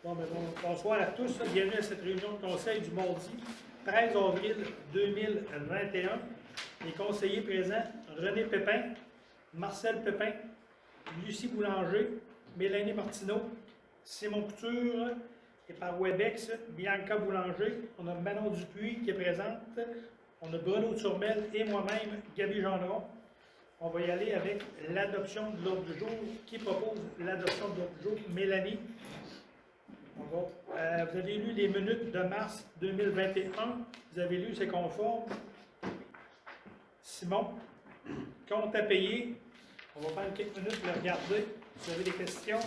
Bon, bonsoir à tous. Bienvenue à cette réunion de conseil du mardi 13 avril 2021. Les conseillers présents, René Pépin, Marcel Pépin, Lucie Boulanger, Mélanie Martineau, Simon Couture et par Webex, Bianca Boulanger. On a Manon Dupuis qui est présente. On a Bruno Turmel et moi-même, Gaby Gendron. On va y aller avec l'adoption de l'ordre du jour. Qui propose l'adoption de l'ordre du jour? Mélanie. Vous avez lu les minutes de mars 2021. Vous avez lu, c'est conforme. Simon, compte à payer. On va prendre quelques minutes pour le regarder. Si vous avez des questions.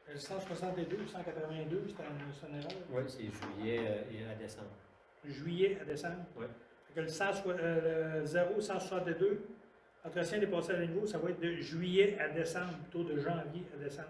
Le 162, 182, c'est une erreur. Oui, c'est juillet à décembre. Juillet à décembre. Oui. Le 0,162, entretien des passages à niveau, ça va être de juillet à décembre, plutôt de janvier à décembre.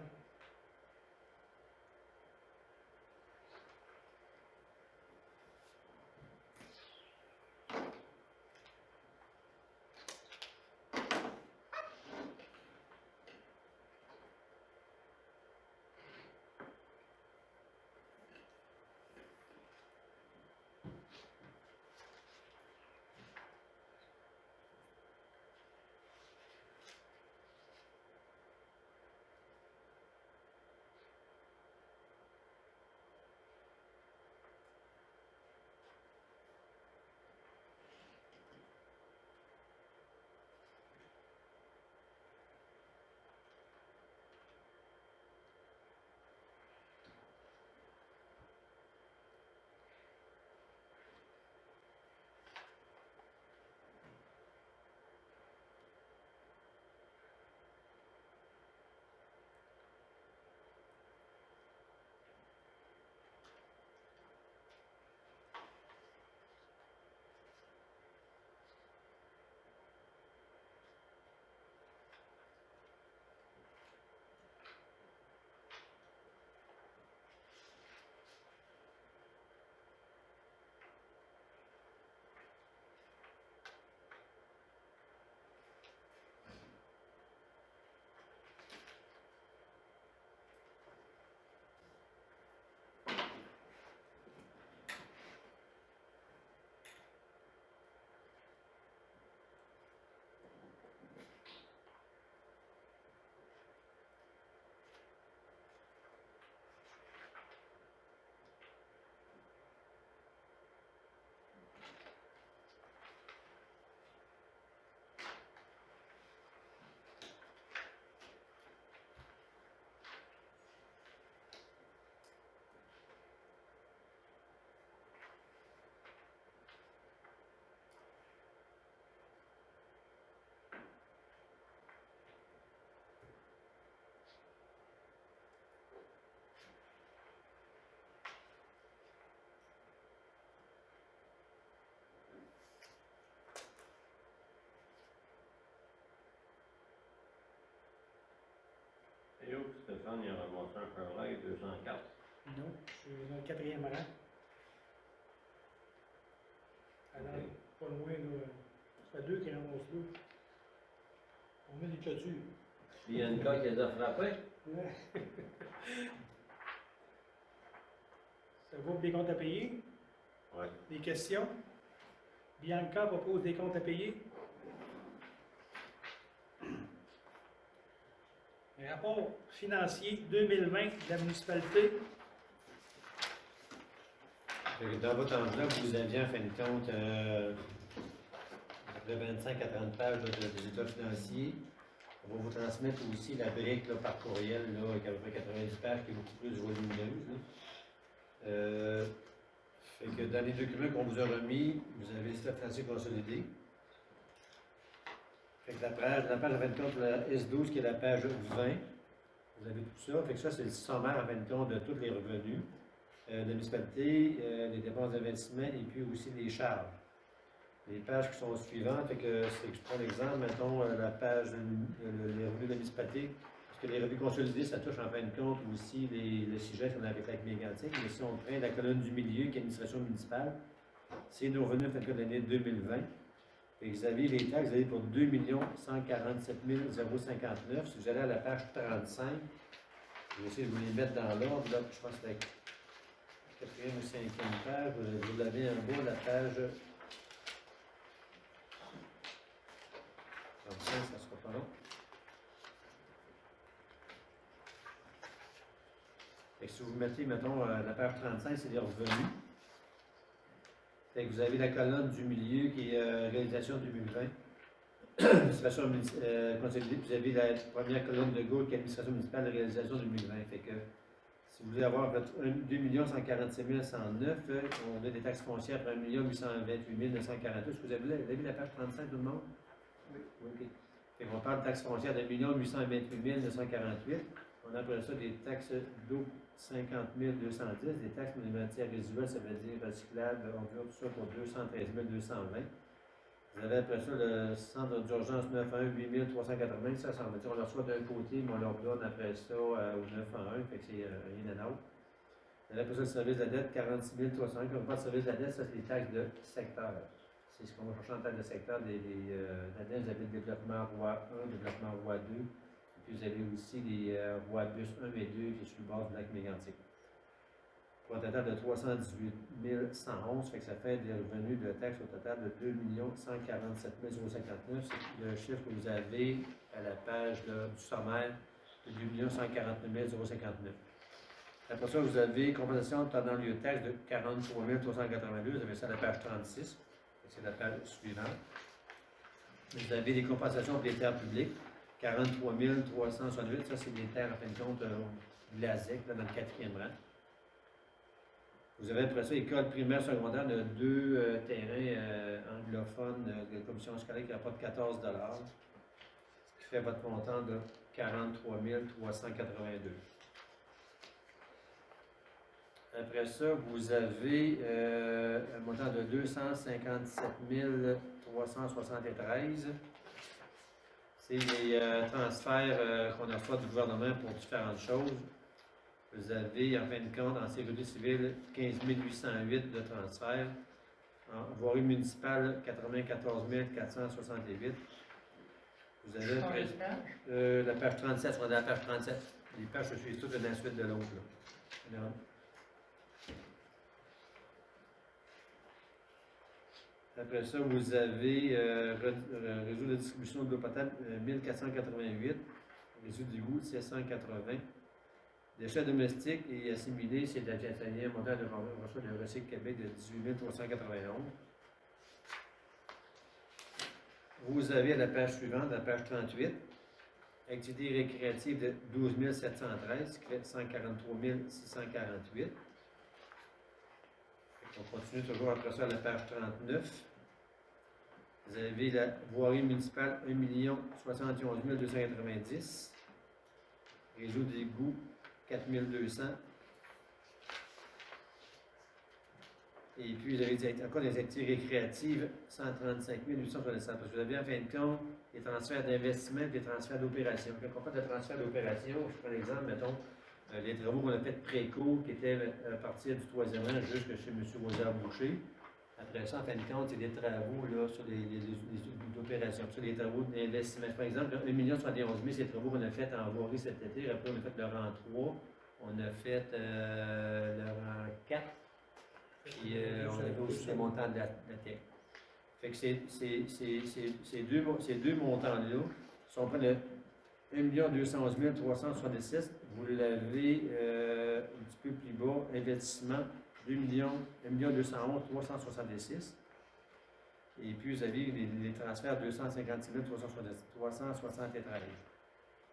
Et où Stéphane, il a ramassé un Fairlight 204? Non, je suis dans le 4e rang. Alors, Okay. pas loin, là. Ça fait 2 qui ramassent là. On met des clôtures. Bianca qui les a frappés? Ouais. Ça vaut des comptes à payer? Oui. Des questions? Bianca propose des comptes à payer. Un rapport financier 2020 de la municipalité. Dans votre enveloppe, vous aviez en fin de compte de 25 à 30 pages des états financiers. On va vous transmettre aussi la brique là, par courriel, là, avec à peu près 90 pages, qui est beaucoup plus volumineuse. Fait que dans les documents qu'on vous a remis, vous avez les états financiers consolidés. Fait que la page 24, la S12, qui est la page 20, vous avez tout ça. Fait que ça, c'est le sommaire en fin de compte de tous les revenus de la municipalité, les dépenses d'investissement et puis aussi les charges. Les pages qui sont suivantes, fait que je prends l'exemple, mettons la page, les revenus de la municipalité, parce que les revenus consolidés, ça touche en fin de compte aussi le sujet qu'on a avec la mégantique, mais si on prend la colonne du milieu, qui est l'administration municipale, c'est nos revenus en fin de compte de l'année 2020. Et vous avez les taxes, vous avez pour 2 147 059. Si vous allez à la page 35, je vais essayer de vous les mettre dans l'ordre. Là, je pense que c'est la quatrième ou cinquième page. Vous l'avez en bas, la page 35, ça ne sera pas long. Et si vous mettez, mettons, la page 35, c'est les revenus. Fait que vous avez la colonne du milieu qui est réalisation 2020. Administration consolidée. Vous avez la première colonne de gauche qui est administration municipale de réalisation 2020. Fait que si vous voulez avoir votre 2 147 109, on a des taxes foncières pour 1 828 942. Est-ce que vous avez vu la page 35 tout le monde? Oui. OK. Fait qu'on parle de taxes foncières de 1 828 948. On a après ça des taxes d'eau 50 210, des taxes pour les matières résiduelles, ça veut dire recyclables, ordures, tout ça pour 213 220. Vous avez après ça le centre d'urgence 911 8 380, ça veut dire on le reçoit d'un côté, mais on leur donne après ça au 911, fait que c'est rien à d'autre. Vous avez après ça le service de la dette 46 305, on parle de service de la dette, ça c'est les taxes de secteur. C'est ce qu'on va chercher en taxes de secteur la dette, vous avez le développement roi 1, développement roi 2. Puis vous avez aussi les rois bus 1 et 2 qui est sur le bord du lac Mégantic. Pour un total de 318 111, fait que ça fait des revenus de taxes au total de 2 147 059. C'est le chiffre que vous avez à la page là, du sommaire de 2 149 059. Après ça, vous avez compensation tenant lieu de taxe de 43 382. Vous avez ça à la page 36. C'est la page suivante. Vous avez des compensations pour les terres publiques. 43 368, ça c'est des terres en fin de compte de la ZEC, dans le 4e rang. Vous avez après ça, école primaire secondaire, de 2 terrains anglophones de la commission scolaire qui rapportent 14 $, ce qui fait votre montant de 43 382. Après ça, vous avez un montant de 257 373. C'est les transferts qu'on a fait du gouvernement pour différentes choses. Vous avez, en fin de compte, en sécurité civile, 15 808 de transferts. En voirie municipale, 94 468. Vous avez la page 37, on est à la page 37. Les pages se suivent toutes l'une à la suite de l'autre. Après ça, vous avez réseau de distribution d'eau potable 1488, réseau d'égout 780, déchets domestiques et assimilés, c'est la Jatanière, montant de rachat de Recycle Québec de 18 391. Vous avez à la page suivante, la page 38, activités récréatives de 12 713, qui fait 143 648. On continue toujours après ça à la page 39. Vous avez la voirie municipale 1 71 290. Réseau d'égout 4200. Et puis vous avez encore des activités récréatives 135 867. Parce que vous avez en fin de compte des transferts d'investissement et des transferts d'opération. Quand on parle de transfert d'opération, je prends l'exemple, mettons, les travaux qu'on a fait de préco, qui étaient à partir du 3e rang jusque chez M. Rosard-Boucher. Après ça, en fin de compte, c'est des travaux là, sur les opérations, sur les travaux d'investissement. Par exemple, 1 71 000, c'est des travaux qu'on a fait en voirie cet été. Après, on a fait le rang 3, on a fait le rang 4, puis on avait aussi des montants de la tech. Fait que ces deux montants-là, si on prend le 1 211 366, vous l'avez un petit peu plus bas, investissement 1 211 366. Et puis vous avez les transferts 256 373.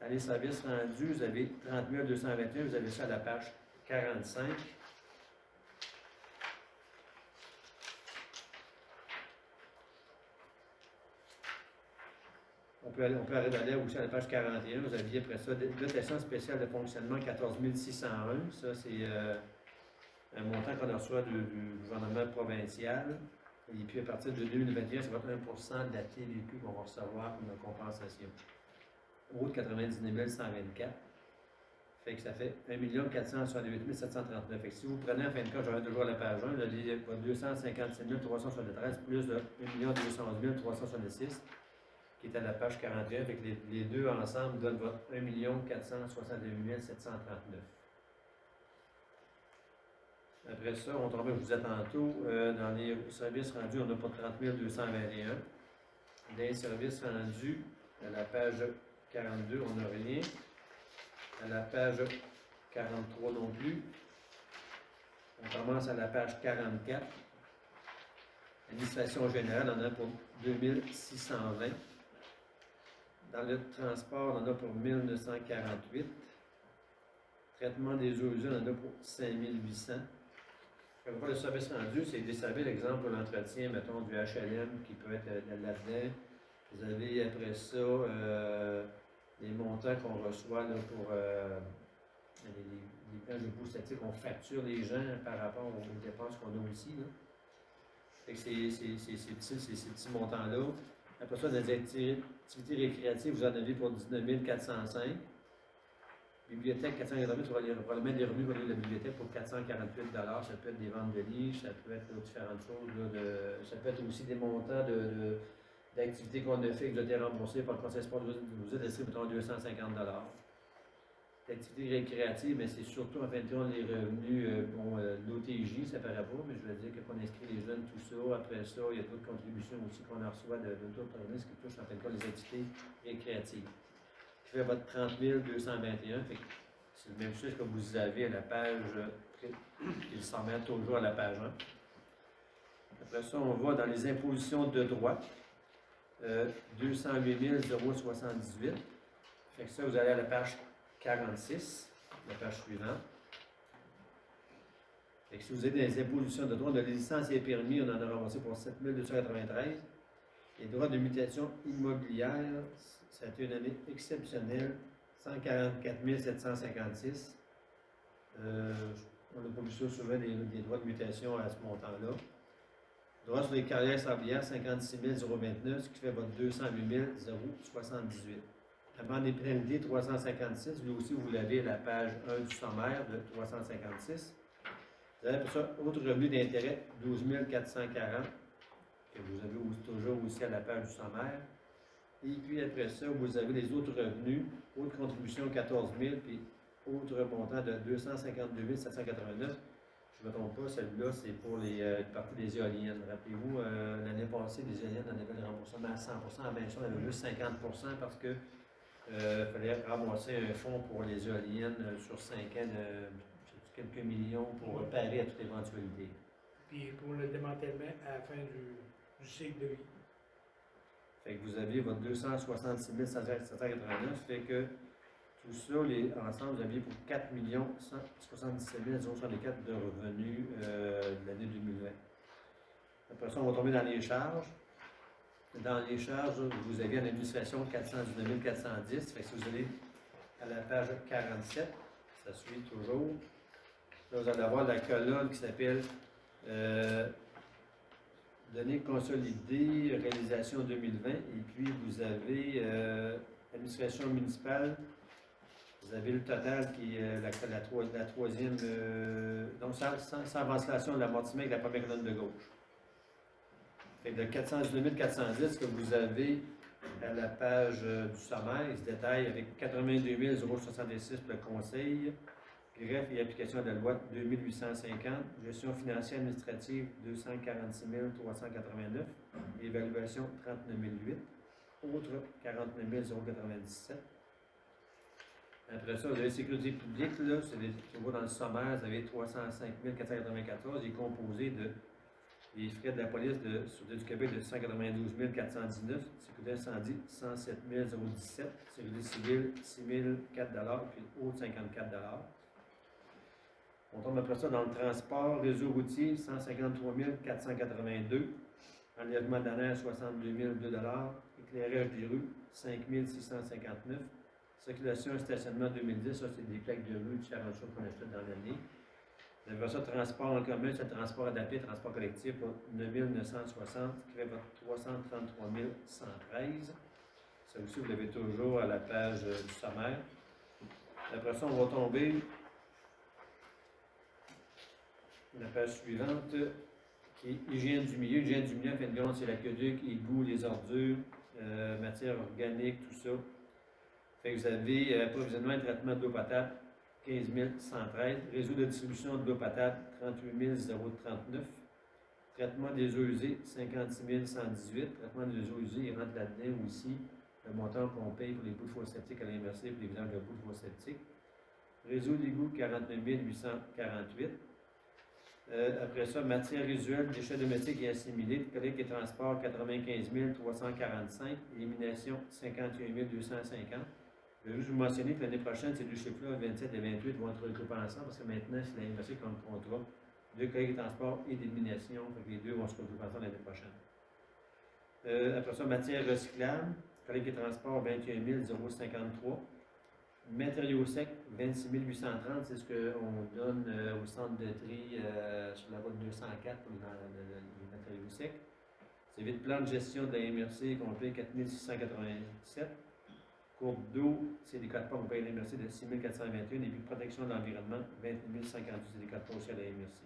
Dans les services rendus, vous avez 30 221, vous avez ça à la page 45. On peut aller aussi à la page 41. Vous aviez après ça dotation spéciale de fonctionnement 14 601. Ça, c'est un montant qu'on reçoit du gouvernement provincial. Et puis à partir de 2021, ça va être 1% de la TVQ qu'on va recevoir comme compensation. Autre 99 124. Fait que ça fait 1 468 739. Fait que si vous prenez en fin de compte, j'aurai toujours la page 1, votre 256 373 plus de 1 211 366 qui est à la page 41. Fait que les deux ensemble donnent votre 1 461 739. Après ça, on tombe, je vous disais tantôt, dans les services rendus, on n'a pas 30 221. Dans les services rendus, à la page 42, on n'a rien. À la page 43 non plus. On commence à la page 44. Administration générale, on en a pour 2620. Dans le transport, on en a pour 1948. Traitement des eaux usées, on en a pour 5800. Quand on voit le service rendu, c'est desservir l'exemple pour l'entretien, mettons, du HLM qui peut être là-dedans. Vous avez après ça les montants qu'on reçoit là, pour les plages de boue statique. On facture les gens par rapport aux dépenses qu'on a aussi. Là. Fait que ces petits montants-là. Après ça, des activités récréatives, vous en avez pour 19 405. Bibliothèque 488, tu vas probablement des revenus pour la bibliothèque pour 448 $. Ça peut être des ventes de livres, ça peut être différentes choses. Là, ça peut être aussi des montants d'activités qu'on a fait, que vous avez été remboursé par le Conseil sport. Vous êtes resté, mettons, 250 $. L'activité récréative, mais c'est surtout en fin de compte les revenus, l'OTJ, ça ne paraît pas, mais je veux dire qu'on inscrit les jeunes, tout ça. Après ça, il y a d'autres contributions aussi qu'on reçoit d'autres organismes qui touchent en fin de compte les activités récréatives. Qui fait votre 30 221. C'est la même chose que vous avez à la page, il s'en met toujours à la page 1. Après ça, on va dans les impositions de droit. 208 078. Fait que ça, vous allez à la page 46, la page suivante. Fait que si vous êtes dans les impositions de droit, de licence et permis, on en a ramassé pour 7 293. Les droits de mutation immobilière, ça a été une année exceptionnelle, 144 756. On n'a pas vu ça souvent, des droits de mutation à ce montant-là. Droits sur les carrières sablières, 56 029, ce qui fait votre 208 078. Amende des pénalités, 356. Lui aussi, vous l'avez à la page 1 du sommaire de 356. Vous avez pour ça, autre revenu d'intérêt, 12 440. Que vous avez toujours aussi à la page du sommaire. Et puis après ça, vous avez les autres revenus, autres contributions 14 000, puis autre montant de 252 789. Je ne me trompe pas, celle-là, c'est pour les parties des éoliennes. Rappelez-vous, l'année passée, les éoliennes, on avait le remboursement à 100 à bien sûr, on avait juste 50 parce que fallait ramasser un fonds pour les éoliennes sur 5 ans de quelques millions pour parer à toute éventualité. Puis pour le démantèlement à la fin du cycle de vie. Fait que vous avez votre 266 789, fait que tout ça, ensemble, vous aviez pour 4 177 064 de revenus de l'année 2020. Après ça, on va tomber dans les charges. Dans les charges, vous avez en administration 419 410. Fait que si vous allez à la page 47, ça suit toujours. Là, vous allez avoir la colonne qui s'appelle données consolidées, réalisation 2020. Et puis, vous avez administration municipale. Vous avez le total qui est la troisième. Donc, sans ventilation de l'amortissement avec la première colonne de gauche. Fait que de 419 410 que vous avez à la page du sommaire, il se détaille avec 82 066 pour le conseil, greffe et application de la loi 2850, gestion financière administrative 246 389, évaluation 39 008, autres 49 097. Après ça, vous avez sécurité publique, là, c'est toujours dans le sommaire, vous avez 305 494, il est composé de les frais de la police de Sûreté du Québec de 192 419, sécurité incendie 107 017, sécurité civile 6 004 puis autres 54 $. On tombe après ça dans le transport, réseau routier 153 482, enlèvement d'années 62 002 $, éclairage des rues 5 659, circulation et stationnement 2010, ça c'est des plaques de rue, différentes choses qu'on a faites dans l'année. Vous avez ça, transport en commun, c'est le transport adapté, transport collectif pour 9 960, qui fait votre 333 113. Ça aussi, vous l'avez toujours à la page du sommaire. Après ça, on va tomber la page suivante, qui est hygiène du milieu. Hygiène du milieu, en fin de compte, c'est l'aqueduc, égout, les ordures, matière organique, tout ça. Fait que vous avez approvisionnement et traitement d'eau potable, 15 113. Réseau de distribution de l'eau potable, 38 039. Traitement des eaux usées, 56 118. Traitement des eaux usées, il rentre là-dedans aussi le montant qu'on paye pour les bouts de fosse septique à l'inversé pour les vidanges de bouts de fosse septique. Réseau d'égout, 49 848. Après ça, matière résiduelle, déchets domestiques et assimilés, collecte et transport, 95 345. Élimination, 51 250. Je vais juste vous mentionner que l'année prochaine, ces deux chiffres-là, 27 et 28, vont être recoupés ensemble parce que maintenant, c'est l'inversé comme contrat de collecte et transport et d'élimination. Les deux vont se regrouper ensemble l'année prochaine. Après ça, matière recyclable, collecte et transport, 21 053. Matériaux secs, 26 830, c'est ce qu'on donne au centre de tri sur la route 204 pour les matériaux secs. C'est vide plan de gestion de la MRC qu'on paye 4 687. Courbe d'eau, c'est des codes pas qu'on paye à la MRC de 6 421. Et puis protection de l'environnement, 28 058, c'est des codes pas aussi à la MRC.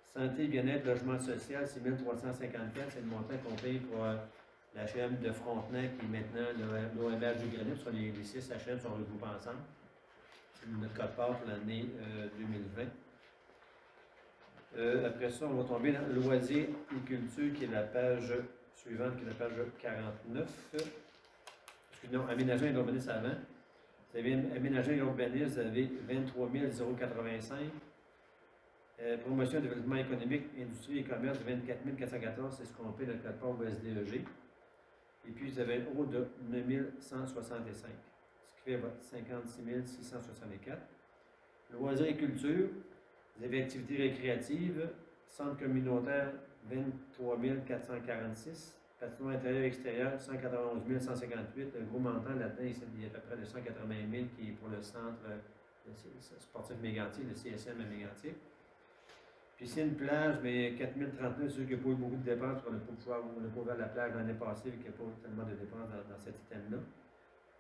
Santé, bien-être, logement social, 6 354, c'est le montant qu'on paye pour la HM de Frontenac qui est maintenant l'OMH du Granit, sur les 6 HM sont regroupés ensemble. C'est notre code-part pour l'année 2020. Après ça, on va tomber dans loisirs et culture, qui est la page suivante, qui est la page 49. Non, aménagement et urbanisme avant. Vous avez aménagement et urbanisme, vous avez 23 085. Promotion et développement économique, industrie et commerce, 24 414, c'est ce qu'on paie notre code-part au SDEG. Et puis, vous avez un haut de 9 165, ce qui fait votre 56 664. Loisirs et culture, vous avez activités récréatives, centre communautaire, 23 446. Patinoire intérieur et extérieur, 191 158. Le gros montant là-dedans, il y a à peu près de 180 000 qui est pour le centre sportif Mégantic, le CSM à Mégantic. Piscine, plage, mais 4 039, c'est sûr qu'il n'y a pas eu beaucoup de dépenses, on n'a pas ouvert la plage l'année passée, vu qu'il n'y a pas tellement de dépenses dans cet item-là.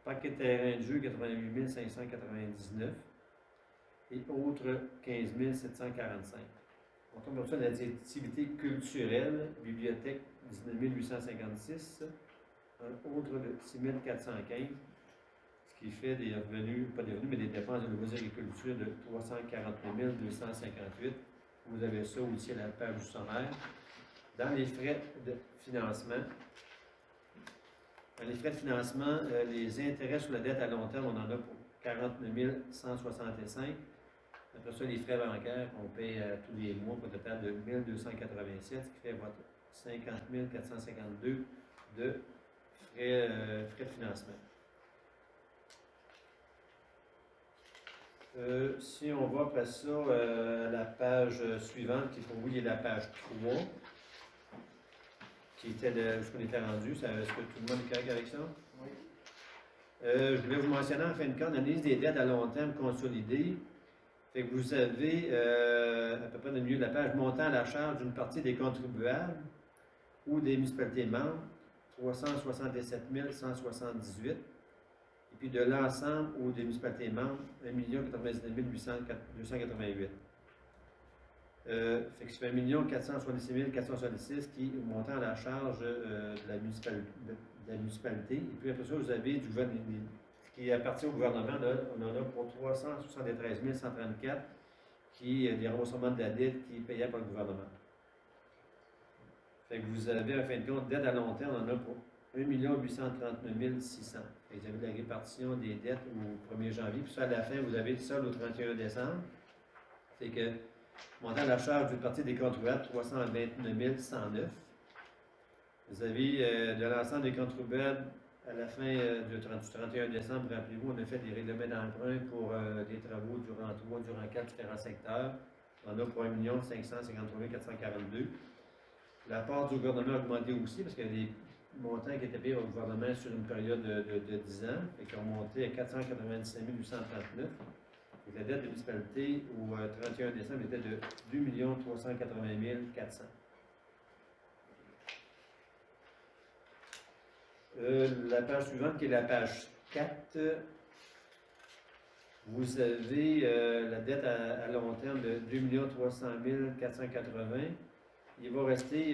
Parc et terrain de jeu, 88 599. Et autres, 15 745. On tombe comme ça dans les activités culturelles, bibliothèque, 19 856. Un autre de 6 415. Ce qui fait des revenus, pas des revenus, mais des dépenses de loisirs et culture de 349 258. Vous avez ça aussi à la page du sommaire. Dans les frais de financement, les intérêts sur la dette à long terme, on en a pour 49 165. Après ça, les frais bancaires qu'on paye tous les mois pour un total de 1 287, ce qui fait votre 50 452 de frais de financement. Si on va après ça à la page suivante, qui pour vous est la page 3, qui était ce qu'on était rendu, est-ce que tout le monde est correct avec ça? Oui. Je voulais vous mentionner en fin de compte l'analyse des dettes à long terme consolidées. Fait que vous avez à peu près dans le milieu de la page montant à la charge d'une partie des contribuables ou des municipalités membres, 367 178. Et puis de l'ensemble ou des municipalités membres, 1 99 288. Fait que ça fait 1 466 466 qui est montant à la charge de la municipalité. Et puis après ça, vous avez du gouvernement, qui appartient au gouvernement, là, on en a pour 373 134 qui est des remboursements de la dette qui est payée par le gouvernement. Fait que vous avez, en fin de compte, dette à long terme, on en a pour 1 839 600. Fait que vous avez la répartition des dettes au 1er janvier, puis ça, à la fin, vous avez le solde au 31 décembre. Fait que, montant à la charge d'une partie des contribuables, 329 109. Vous avez de l'ensemble des contribuables, à la fin du 31 décembre, rappelez-vous, on a fait des règlements d'emprunt pour des travaux durant 4 différents secteurs. On a pour 1 553 442. La part du gouvernement a augmenté aussi parce qu'il y a des montants qui étaient payés au gouvernement sur une période de 10 ans et qui ont monté à 497 839. Et la dette de municipalité au 31 décembre était de 2 380 400. La page suivante, qui est la page 4, Vous avez la dette à long terme de 2 300 480. Il va rester,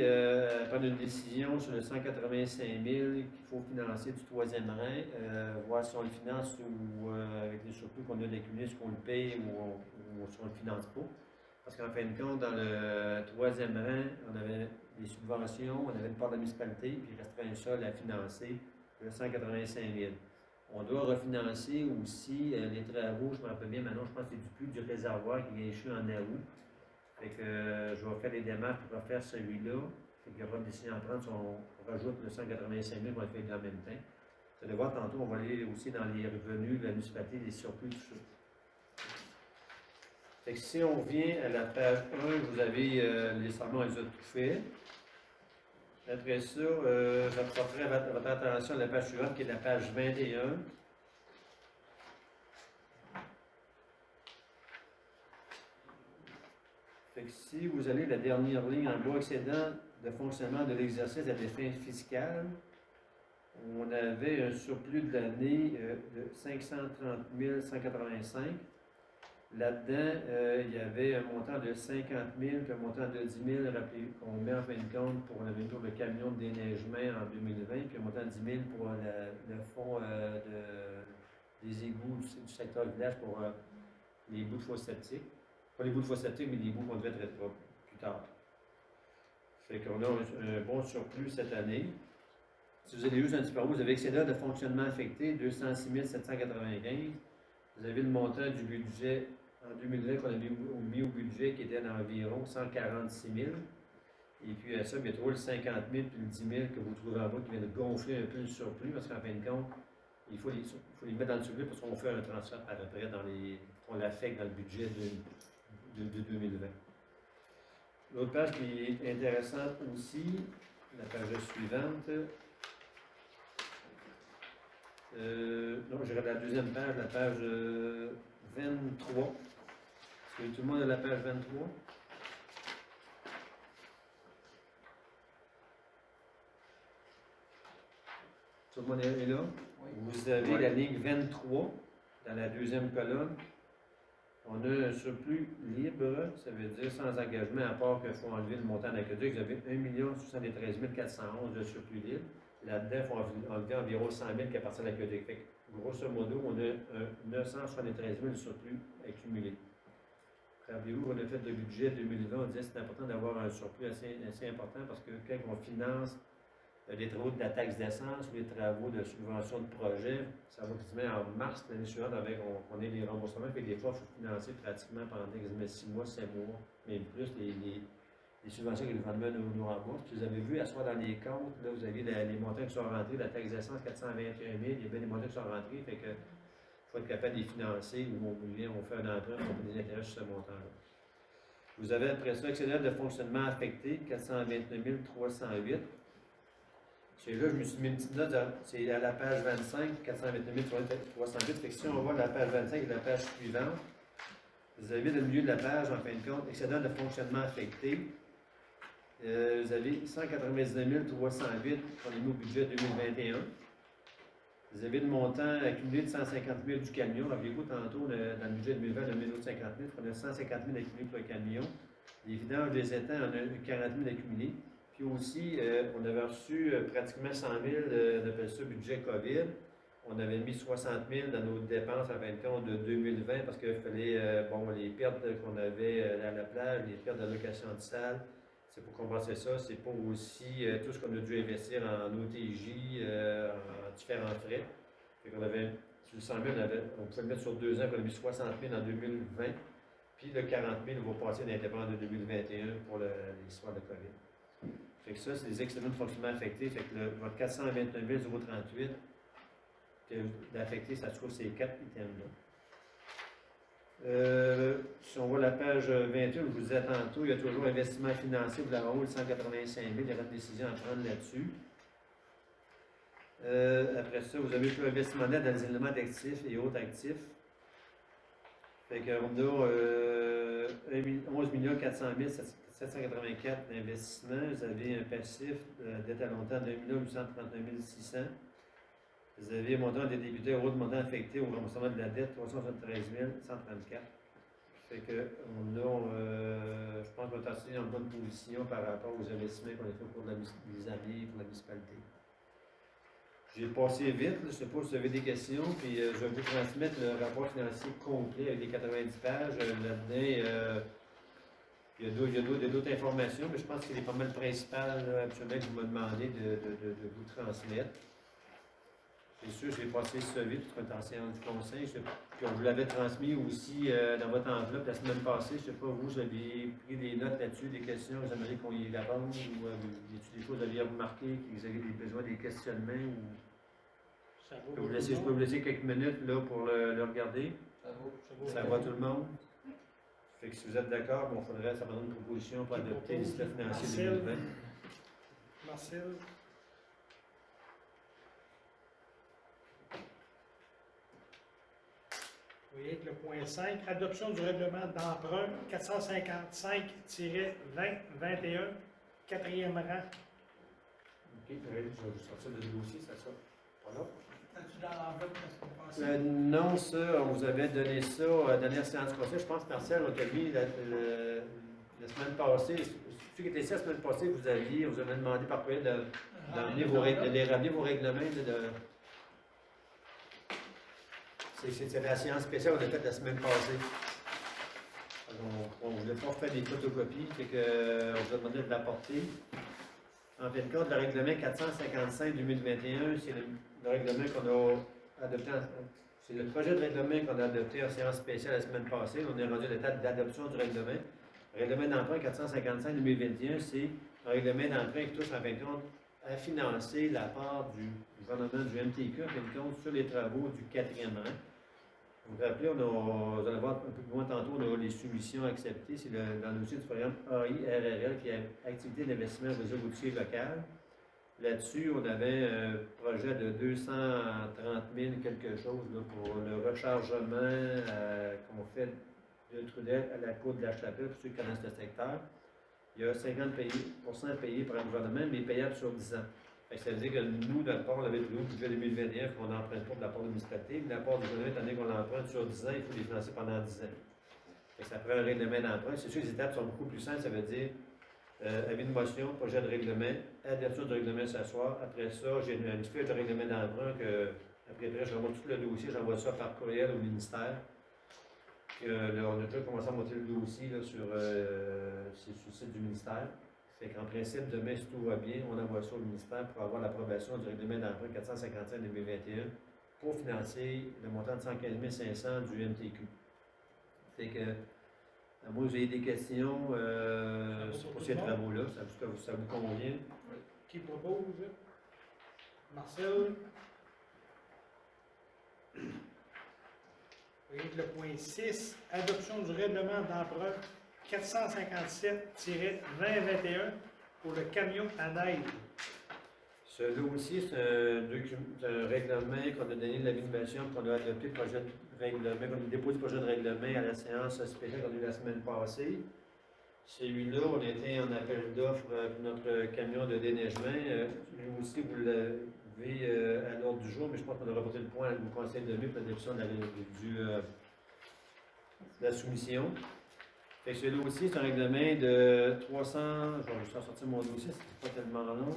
prendre une décision sur le 185 000 qu'il faut financer du troisième rang, voir si on le finance ou avec les surplus qu'on a d'accumuler, est-ce qu'on le paye ou si on ne le finance pas. Parce qu'en fin de compte, dans le troisième rang, on avait des subventions, on avait une part de la municipalité, puis il resterait un sol à financer, le 185 000. On doit refinancer aussi les travaux, je me rappelle bien maintenant, je pense que c'est du puits du réservoir qui est échu en août. Fait que je vais faire les démarches pour refaire celui-là. Fait qu'il y aura une décision à prendre si on rajoute le 185 000, on va le faire en même temps. Vous allez voir tantôt, on va aller aussi dans les revenus de la municipalité, les surplus, tout ça. Fait que si on vient à la page 1, vous avez les serments, on les a tout fait. Après ça, je porterai votre attention à la page suivante, qui est la page 21. Fait que si vous allez la dernière ligne en bas, excédent de fonctionnement de l'exercice à des fins fiscales, on avait un surplus de l'année de 530 185. Là-dedans, il y avait un montant de 50 000 puis un montant de 10 000 qu'on met en fin de compte pour le camion de déneigement en 2020, puis un montant de 10 000 pour le fonds des égouts du secteur village pour les bouts de fosse septique. Pas les bouts de fosse septique, mais les bouts qu'on devrait traiter plus tard. Fait qu'on a un bon surplus cette année. Si vous allez juste un petit peu, vous avez excédent de fonctionnement affecté, 206 795. Vous avez le montant du budget en 2020 qu'on a mis au budget qui était d'environ 146 000. Et puis à ça, il y a toujours le 50 000 puis le 10 000 que vous trouvez en bas qui vient de gonfler un peu le surplus parce qu'en fin de compte, il faut les mettre dans le surplus parce qu'on fait un transfert par après on l'affecte dans le budget de 2020. L'autre page qui est intéressante aussi, la page suivante. Non, j'irai à la deuxième page, la page 23. Est-ce que tout le monde a la page 23? Tout le monde est là? Oui. Vous avez la ligne 23 dans la deuxième colonne. On a un surplus libre, ça veut dire sans engagement, à part qu'il faut enlever le montant d'aqueduc. Vous avez 1 73 411 de surplus libre. Là-dedans, il faut enlever environ 100 000 qui appartiennent à l'aqueduc. Fait que, grosso modo, on a 973 000 de surplus accumulé. Rappelez-vous qu'on a fait le budget 2020, on disait que c'est important d'avoir un surplus assez important parce que quand on finance les travaux de la taxe d'essence ou les travaux de subvention de projet, ça va quasiment en mars l'année suivante avec on ait les remboursements, puis des fois, il faut financer pratiquement pendant 6 mois, 7 mois, même plus, les subventions que le gouvernement nous rembourse. Puis vous avez vu, à ce soir dans les comptes, là, vous avez les montants qui sont rentrés, la taxe d'essence 421 000, il y a bien des montants qui sont rentrés, fait que il faut être capable de les financer ou on fait un emprunt, on fait des intérêts sur ce montant-là. Vous avez après ça, excédent de fonctionnement affecté, 429 308. C'est là, je me suis mis une petite note, c'est à la page 25, 429 308. Fait que si on voit la page 25 et la page suivante, vous avez dans le milieu de la page, en fin de compte, excédent de fonctionnement affecté. Vous avez 199 308 qu'on a mis au budget 2021. Vous avez le montant accumulé de 150 000 du camion. Rappelez-vous, tantôt, dans le budget 2020, on a mis 50 000. On a 150 000 accumulés pour le camion. Les vidanges des étangs, on a 40 000 accumulés. Puis aussi, on avait reçu pratiquement 100 000, on appelle ça budget COVID. On avait mis 60 000 dans nos dépenses en fin de compte de 2020 parce qu'il fallait, les pertes qu'on avait à la plage, les pertes d'allocation de salle, c'est pour compenser ça. C'est pour aussi tout ce qu'on a dû investir en OTJ, en différents frais. Fait qu'on avait, sur le 100 000, on pouvait le mettre sur 2 ans, on a mis 60 000 en 2020. Puis le 40 000, on va passer dans les dépenses de 2021 pour l'histoire de COVID. Fait que ça, c'est les excédents de fonctionnement affectés. Fait que votre 429 038 d'affecté, ça se trouve ces 4 items-là. Si on voit la page 28, je vous disais tantôt, il y a toujours investissement financier pour la haut, 185 000, il y aura une décision à prendre là-dessus. Après ça, vous avez plus investissement net dans les éléments d'actifs et autres actifs. Fait qu'on a 11 400 784 d'investissement. Vous avez un passif dette à long terme de 1 839 600. Vous avez montant des débités euros de montant affecté au remboursement de la dette, 373 134. Fait que je pense qu'on est assez en bonne position par rapport aux investissements qu'on a fait au cours des années pour la municipalité. J'ai passé vite, je ne sais pas si vous avez des questions, puis je vais vous transmettre le rapport financier complet avec les 90 pages. Là-dedans, il y a d'autres informations, mais je pense que c'est pas mal principales actuellement que vous me demandez de vous transmettre. C'est sûr, j'ai passé ça vite, parce qu'on est en séance du conseil. Puis on vous l'avait transmis aussi dans votre enveloppe la semaine passée. Je ne sais pas, vous avez pris des notes là-dessus, des questions, vous aimeriez qu'on y réponde, ou des choses que vous aviez remarquées, que vous avez besoin des questionnements, ou Ça va je pour tout je le peux monde? vous laisser quelques minutes là, pour le regarder. Ça va tout le monde? Fait que si vous êtes d'accord, il faudrait ça une proposition pour Qui adopter les propose? systèmes financiers Marcel. 2020. Marcel. Vous voyez que le point 5, adoption du règlement d'emprunt 455-2021, quatrième rang. OK, je vais vous sortir le dossier, ça sera pas là. As-tu dans l'enveloppe la semaine passée? Non, ça, on vous avait donné ça à la dernière séance conseil. Je pense que Marcel, on t'a mis la semaine passée. Celui qui était ici la semaine passée, vous avez demandé par courriel de ramener vos règlements. C'est la séance spéciale qu'on a faite la semaine passée. On ne voulait pas faire des photocopies, fait que, on vous a demandé de l'apporter. En fin de compte, le règlement 455-2021, c'est le règlement qu'on a adopté, c'est le projet de règlement qu'on a adopté en séance spéciale la semaine passée. On est rendu à l'étape d'adoption du règlement. Le règlement d'emprunt 455-2021, c'est un règlement d'emprunt qui touche en fin de compte à financer la part du gouvernement du MTQ, en fin de compte, sur les travaux du quatrième rang. Vous vous rappelez, vous allez voir un peu plus loin tantôt, on a les soumissions acceptées. C'est dans le dossier du programme AIRRL qui est Activité d'investissement réseau routier local. Là-dessus, on avait un projet de 230 000 quelque chose là, pour le rechargement qu'on fait de Trudel à la côte de la Chapelle, pour ceux qui connaissent le secteur. Il y a 50% payés par le gouvernement, mais payable sur 10 ans. Ça veut dire que nous, notre part, on avait trouvé au budget 2021 qu'on n'emprunte pas de la part de la municipalité, mais de la part du gouvernement, étant donné qu'on l'emprunte sur 10 ans, il faut les financer pendant 10 ans. Ça prend un règlement d'emprunt. C'est sûr que les étapes sont beaucoup plus simples, ça veut dire avis de motion, projet de règlement, adoption du règlement s'asseoir. Après ça, j'ai une fiche de règlement d'emprunt que, après, j'envoie tout le dossier, j'envoie ça par courriel au ministère. Là, on a déjà commencé à monter le dossier là, sur le site du ministère. Fait qu'en principe, demain, si tout va bien, on envoie ça au ministère pour avoir l'approbation du règlement d'emprunt 455-2021 pour financer le montant de 115 500 du MTQ. Fait que, à moins que vous ayez des questions pour ces travaux-là, ça vous convient? Qui propose? Marcel. Vous voyez que le point 6, adoption du règlement d'emprunt 457-2021 pour le camion à neige. Celui-là aussi, c'est un règlement qu'on a donné de l'animation, qu'on a adopté le projet de règlement, qu'on a déposé le projet de règlement à la séance spéciale qu'on a eu la semaine passée. Celui-là, on était en appel d'offres pour notre camion de déneigement. Lui aussi, vous l'avez à l'ordre du jour, mais je pense qu'on a reporté le point au conseil de pour l'adoption de la soumission. Fait que celui-là aussi, c'est un règlement de 300. Je vais juste sortir mon dossier, c'est pas tellement long.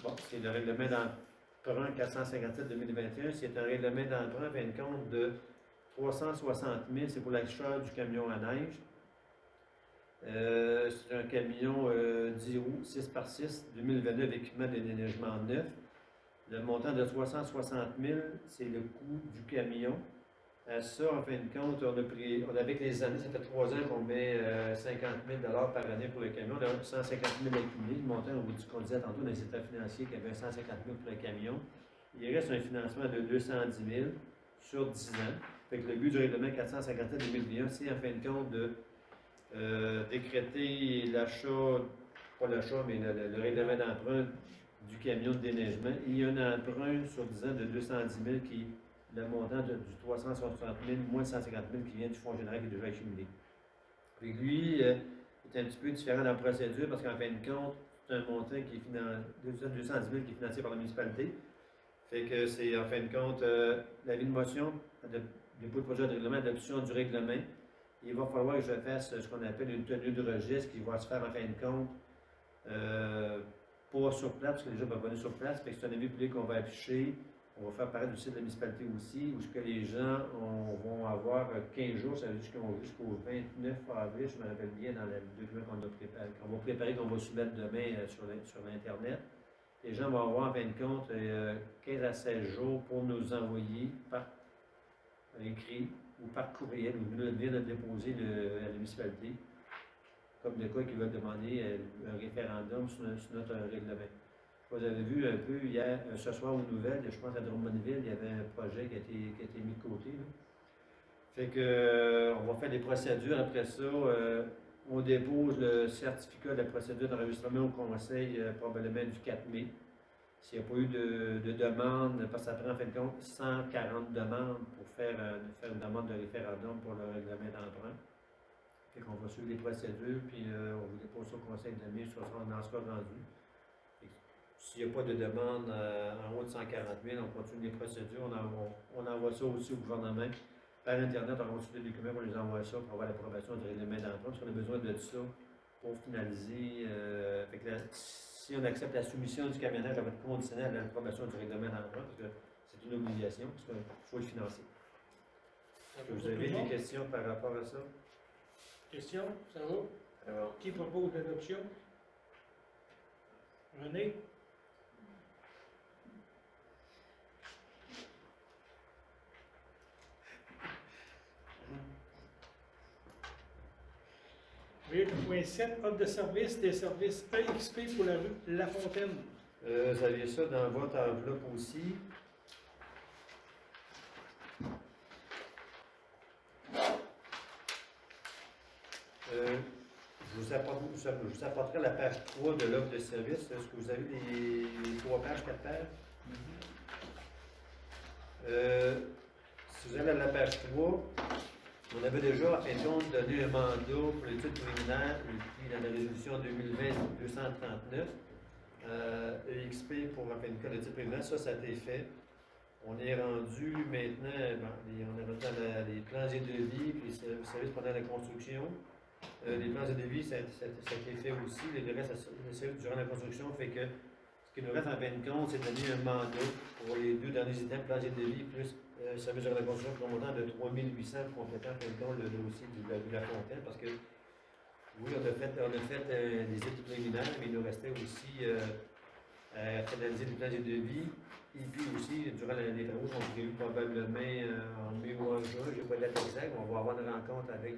Bon, c'est le règlement d'emprunt 457-2021. C'est un règlement d'emprunt, en fin de compte, de 360 000. C'est pour l'achat du camion à neige. C'est un camion 10 roues, 6x6, 2022 avec équipement de déneigement neuf. Le montant de 360 000, c'est le coût du camion. À ça, en fin de compte, avec les années, ça fait 3 ans qu'on met 50 000 par année pour le camion. On a 150 000 accumulés. Le montant, qu'on disait tantôt dans les états financiers qu'il y avait 150 000 pour le camion. Il reste un financement de 210 000 sur 10 ans. Fait que le but du règlement 457-2021, c'est en fin de compte de décréter l'achat, pas l'achat, mais le règlement d'emprunt du camion de déneigement. Il y a un emprunt sur 10 ans de 210 000 qui est le montant du 360 000 moins 150 000 qui vient du Fonds général qui est déjà accumulé. Puis lui, est un petit peu différent dans la procédure parce qu'en fin de compte, c'est un montant qui est 210 000 qui est financé par la municipalité. Fait que c'est en fin de compte l'avis de motion, dépôt de projet de règlement, adoption du règlement. Il va falloir que je fasse ce qu'on appelle une tenue de registre qui va se faire en fin de compte pas sur place, parce que les gens peuvent venir sur place. Fait que c'est un avis public qu'on va afficher. On va faire apparaître du site de la municipalité aussi, où ce que les gens vont avoir 15 jours, ça veut dire jusqu'au 29 avril, je me rappelle bien, dans le document qu'on va préparer, qu'on va soumettre demain sur l'Internet. Les gens vont avoir en fin de compte 15 à 16 jours pour nous envoyer par écrit ou par courriel ou venir le déposer à la municipalité, comme de quoi qu'ils veulent demander un référendum sur notre règlement. Vous avez vu un peu hier, ce soir aux nouvelles, je pense à Drummondville, il y avait un projet qui a été mis de côté. Là. Fait que on va faire des procédures. Après ça, on dépose le certificat de la procédure d'enregistrement au conseil probablement du 4 mai. S'il n'y a pas eu de demande, parce que ça prend en fin de compte 140 demandes pour faire une demande de référendum pour le règlement d'emprunt. Fait qu'on va suivre les procédures, puis on vous dépose ça au conseil de mai, on en sera rendu. S'il n'y a pas de demande en haut de 140 000, on continue les procédures, on envoie ça aussi au gouvernement. Par Internet, on reçoit des documents, on les envoie ça pour avoir l'approbation du règlement d'emprunt, parce qu'on a besoin de ça pour finaliser. Fait que si on accepte la soumission du camionnage, ça va être conditionné à l'approbation du règlement d'emprunt, parce que c'est une obligation, parce qu'il faut le financer. Est-ce que vous avez des questions par rapport à ça? Question? Ça va? Ça va. Qui propose l'adoption? René? Point 7, offre de service des services EXP pour la rue La Fontaine. Vous aviez ça dans votre enveloppe aussi. Je vous apporterai la page 3 de l'offre de service. Est-ce que vous avez les 3 pages, 4 pages? Si vous allez à la page 3, on avait déjà, en fin de compte, donné un mandat pour l'étude préliminaire, et puis dans la résolution 2020-239, EXP pour, en fin de compte, l'étude préliminaire, ça a été fait. On est rendu maintenant, on est rendu dans les plans et devis, puis les services pendant la construction. Les plans et devis, ça a été fait aussi. Le reste, ça durant la construction, fait que ce qui nous reste en fin de compte, c'est de donner un mandat pour les 2 derniers items, plans et devis, plus service de la construction pour un montant de 3 800 pour compléter en fin de compte le dossier de la Fontaine, parce que oui, on a fait des études préliminaires, mais il nous restait aussi à finaliser les plans et devis. Et puis aussi, durant les travaux sont prévus probablement en mai ou en juin, je n'ai pas de date exacte, on va avoir une rencontre avec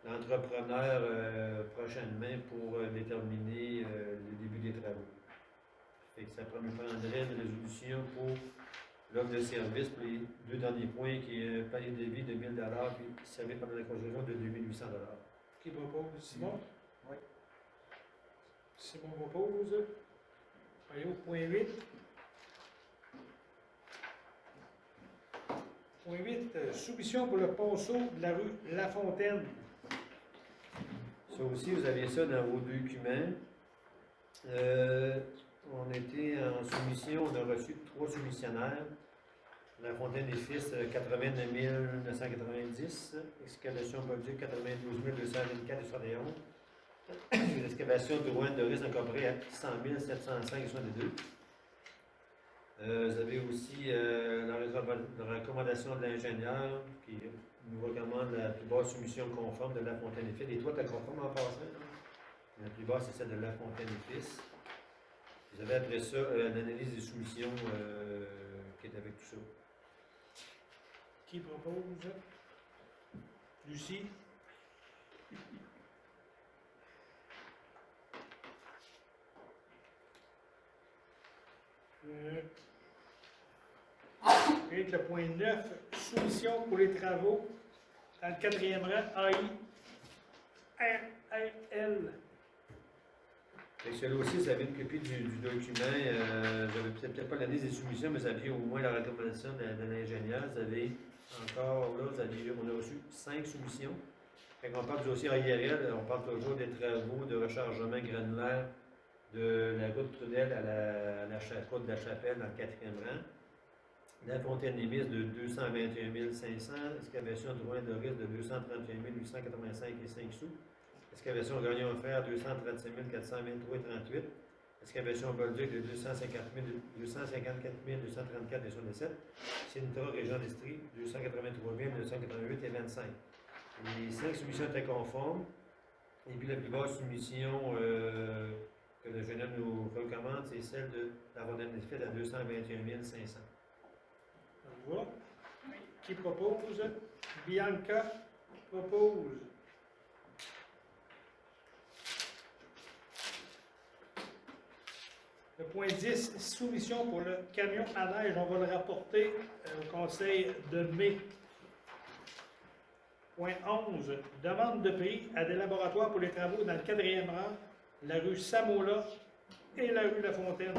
l'entrepreneur prochainement pour déterminer le début des travaux. Fait que ça prendrait une résolution pour l'offre de service pour les 2 derniers points, qui est un panier de vie de 1 000 puis servi pendant la construction de 2 800 $. Qui propose? Simon? Oui. Simon propose. Allez au point 8. Point 8, soumission pour le ponceau de la rue La Fontaine. Ça aussi, vous avez ça dans vos documents. On était en soumission, on a reçu 3 soumissionnaires. La Fontaine et Fils, 89 990. Excavation Bolduc, 92 224 et 71. L'excavation de Rouen de Risque incorporée à 100 705 et 62. Vous avez aussi la recommandation de l'ingénieur qui nous recommande la plus basse soumission conforme de La Fontaine et Fils. Et toi, tu es conforme en passant? Hein? La plus basse, c'est celle de La Fontaine et Fils. Vous avez après ça l'analyse des soumissions qui est avec tout ça. Qui propose? Lucie? Et le point 9, soumission pour les travaux dans le 4e rang, AI, RRL. Celui-là aussi, vous avez une copie du document. Vous n'avez peut-être pas l'analyse des soumissions, mais vous aviez au moins la recommandation de l'ingénieur. Vous avez encore, là, on a reçu 5 soumissions. Quand on parle du dossier AIRL, on parle toujours des travaux de rechargement granulaire de la route Trudel à la route de la Chapelle dans le 4e rang. La Fontaine-les-Mises de 221 500, excavation de Rouen-Doris de 231 885 et 5 sous, excavation Gagnon-Fer 237 423 et 38, excavation Bolduc de 254 234 et 67, Sintra, Région d'Estrie 283 988 et 25. Les 5 soumissions étaient conformes, et puis la plus basse soumission que le jeune homme nous recommande, c'est celle de la Fontaine-les-Mises à 221 500. On va. Qui propose? Bianca propose. Le point 10, soumission pour le camion à neige. On va le rapporter au conseil de mai. Point 11, demande de prix à des laboratoires pour les travaux dans le 4e rang, la rue Samola et la rue La Fontaine.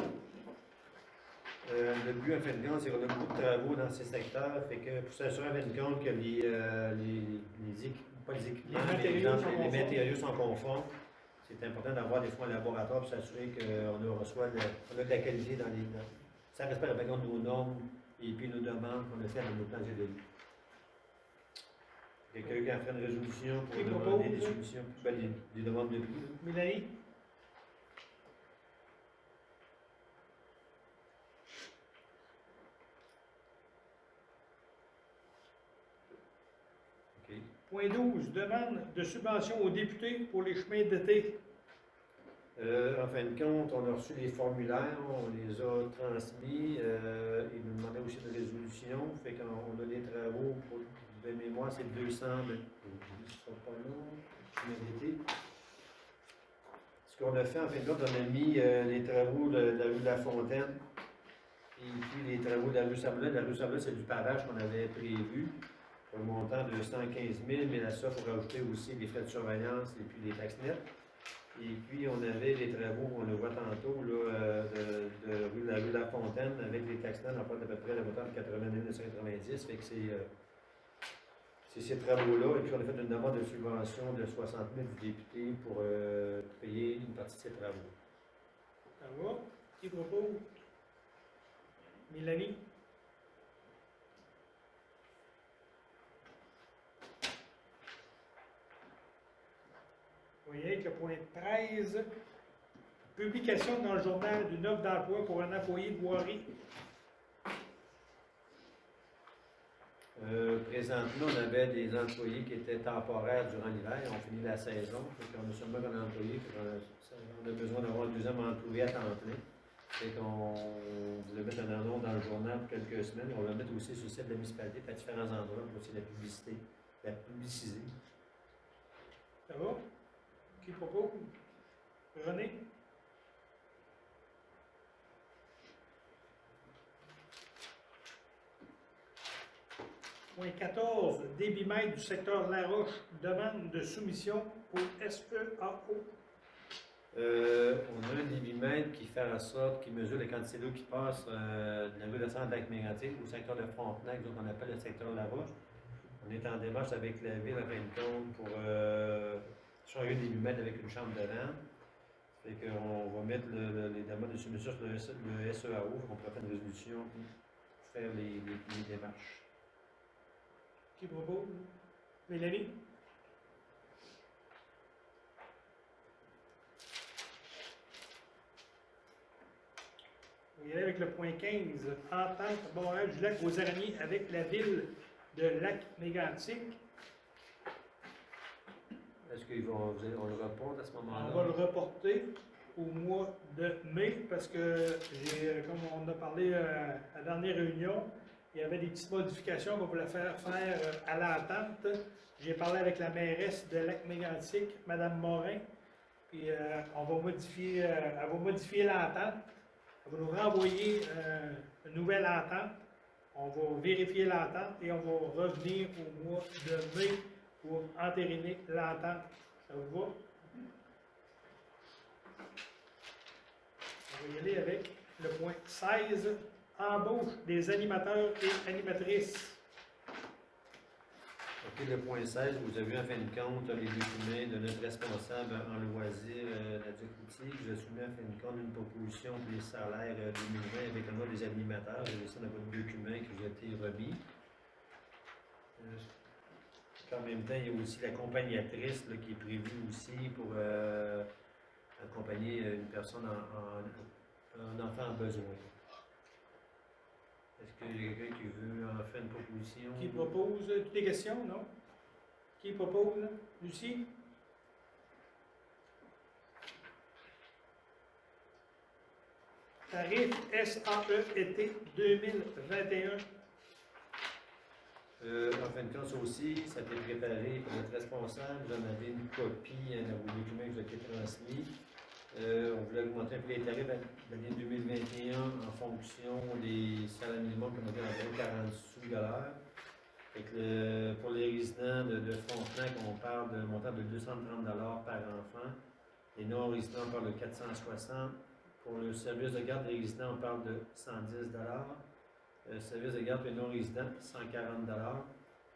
Le but, en fin de compte, c'est qu'on a beaucoup de travaux dans ces secteurs, fait que pour s'assurer, en fin de compte, que les matériaux sont conformes, c'est important d'avoir des fois un laboratoire pour s'assurer qu'on reçoit on a de la qualité dans les... Ça respecte, par exemple, nos normes et puis nos demandes qu'on a fait dans nos plans GDI. Quelqu'un qui a fait une résolution pour demander des solutions, des demandes de prix. Mélanie? OK. Point 12, demande de subvention aux députés pour les chemins d'été. En fin de compte, on a reçu les formulaires, on les a transmis. Ils nous demandaient aussi une résolution. Fait qu'on a des travaux pour de mémoire, c'est 200 de. Ce sera pas long, chemin d'été. Ce qu'on a fait, en fin de compte, on a mis les travaux de la rue de la Fontaine et puis les travaux de la rue Sablin. La rue Sablin, c'est du pavage qu'on avait prévu pour un montant de 115 000, mais là, ça, il faut rajouter aussi les frais de surveillance et puis les taxes nettes. Et puis, on avait les travaux qu'on le voit tantôt, là, de la rue de la Fontaine, avec les taxes nettes, on parle d'à peu près le montant de 80 990. Fait que c'est ces travaux-là. Et puis, on a fait une demande de subvention de 60 000 du député pour payer une partie de ces travaux. Ça va? Qui propose? Mélanie? Vous voyez avec le point 13, publication dans le journal d'une offre d'emploi pour un employé de voirie. Présentement, on avait des employés qui étaient temporaires durant l'hiver. On finit la saison. On a seulement un employé. On a besoin d'avoir un deuxième employé à temps plein. Fait qu'on voulait mettre un annonce dans le journal pour quelques semaines. On va le mettre aussi sur le site de la municipalité à différents endroits pour aussi la publicité, la publiciser. Ça va? Qui propose? René? Point 14, débitmètre du secteur Laroche, demande de soumission au SEAO. On a un débitmètre qui fait en sorte, qui mesure la quantité d'eau qui passe de la rue de Saint-Lac-Mégantic au secteur de Frontenac, donc on appelle le secteur Laroche. On est en démarche avec la ville, en fin de compte, pour changer le débitmètre avec une chambre de vente. Fait qu'on va mettre les demandes de soumission sur le SEAO, on pourra faire une résolution pour faire les démarches. Qui propose? Mélanie? Vous y allez avec le point 15, entente barrage du lac aux araignées avec la ville de Lac-Mégantic. Est-ce qu'on le reporte à ce moment-là? On va le reporter au mois de mai parce que, comme on a parlé à la dernière réunion, il y avait des petites modifications qu'on voulait faire à l'entente. J'ai parlé avec la mairesse de Lac-Mégantic, Mme Morin, puis on va modifier, elle va modifier l'entente. Elle va nous renvoyer une nouvelle entente. On va vérifier l'entente et on va revenir au mois de mai pour entériner l'entente. Ça vous va? On va y aller avec le point 16, embauche des animateurs et animatrices. OK, le point 16, vous avez en fin de compte les documents de notre responsable en loisir, la Duc-Routier. Je soumets en fin de compte une proposition pour les salaires 2020 avec le nom des animateurs. Vous avez ça dans votre document qui vous a été remis. En même temps, il y a aussi l'accompagnatrice là, qui est prévue aussi pour accompagner une personne un enfant en besoin. Est-ce qu'il y a quelqu'un qui veut en faire une proposition? Qui propose toutes les questions, non? Qui propose, là? Lucie? Tarif SAE été 2021. En fin de compte, ça aussi, ça a été préparé par notre responsable. J'en avais une copie dans vos documents qui vous a été transmis. On voulait augmenter un peu les tarifs l'année 2021 en fonction des salaires minimums qui ont été environ 40 sous de l'heure. Pour les résidents de Frontenac, on parle d'un montant de 230 par enfant. Les non-résidents, on parle de 460. Pour le service de garde des résidents, on parle de 110 service de garde pour les non-résidents, 140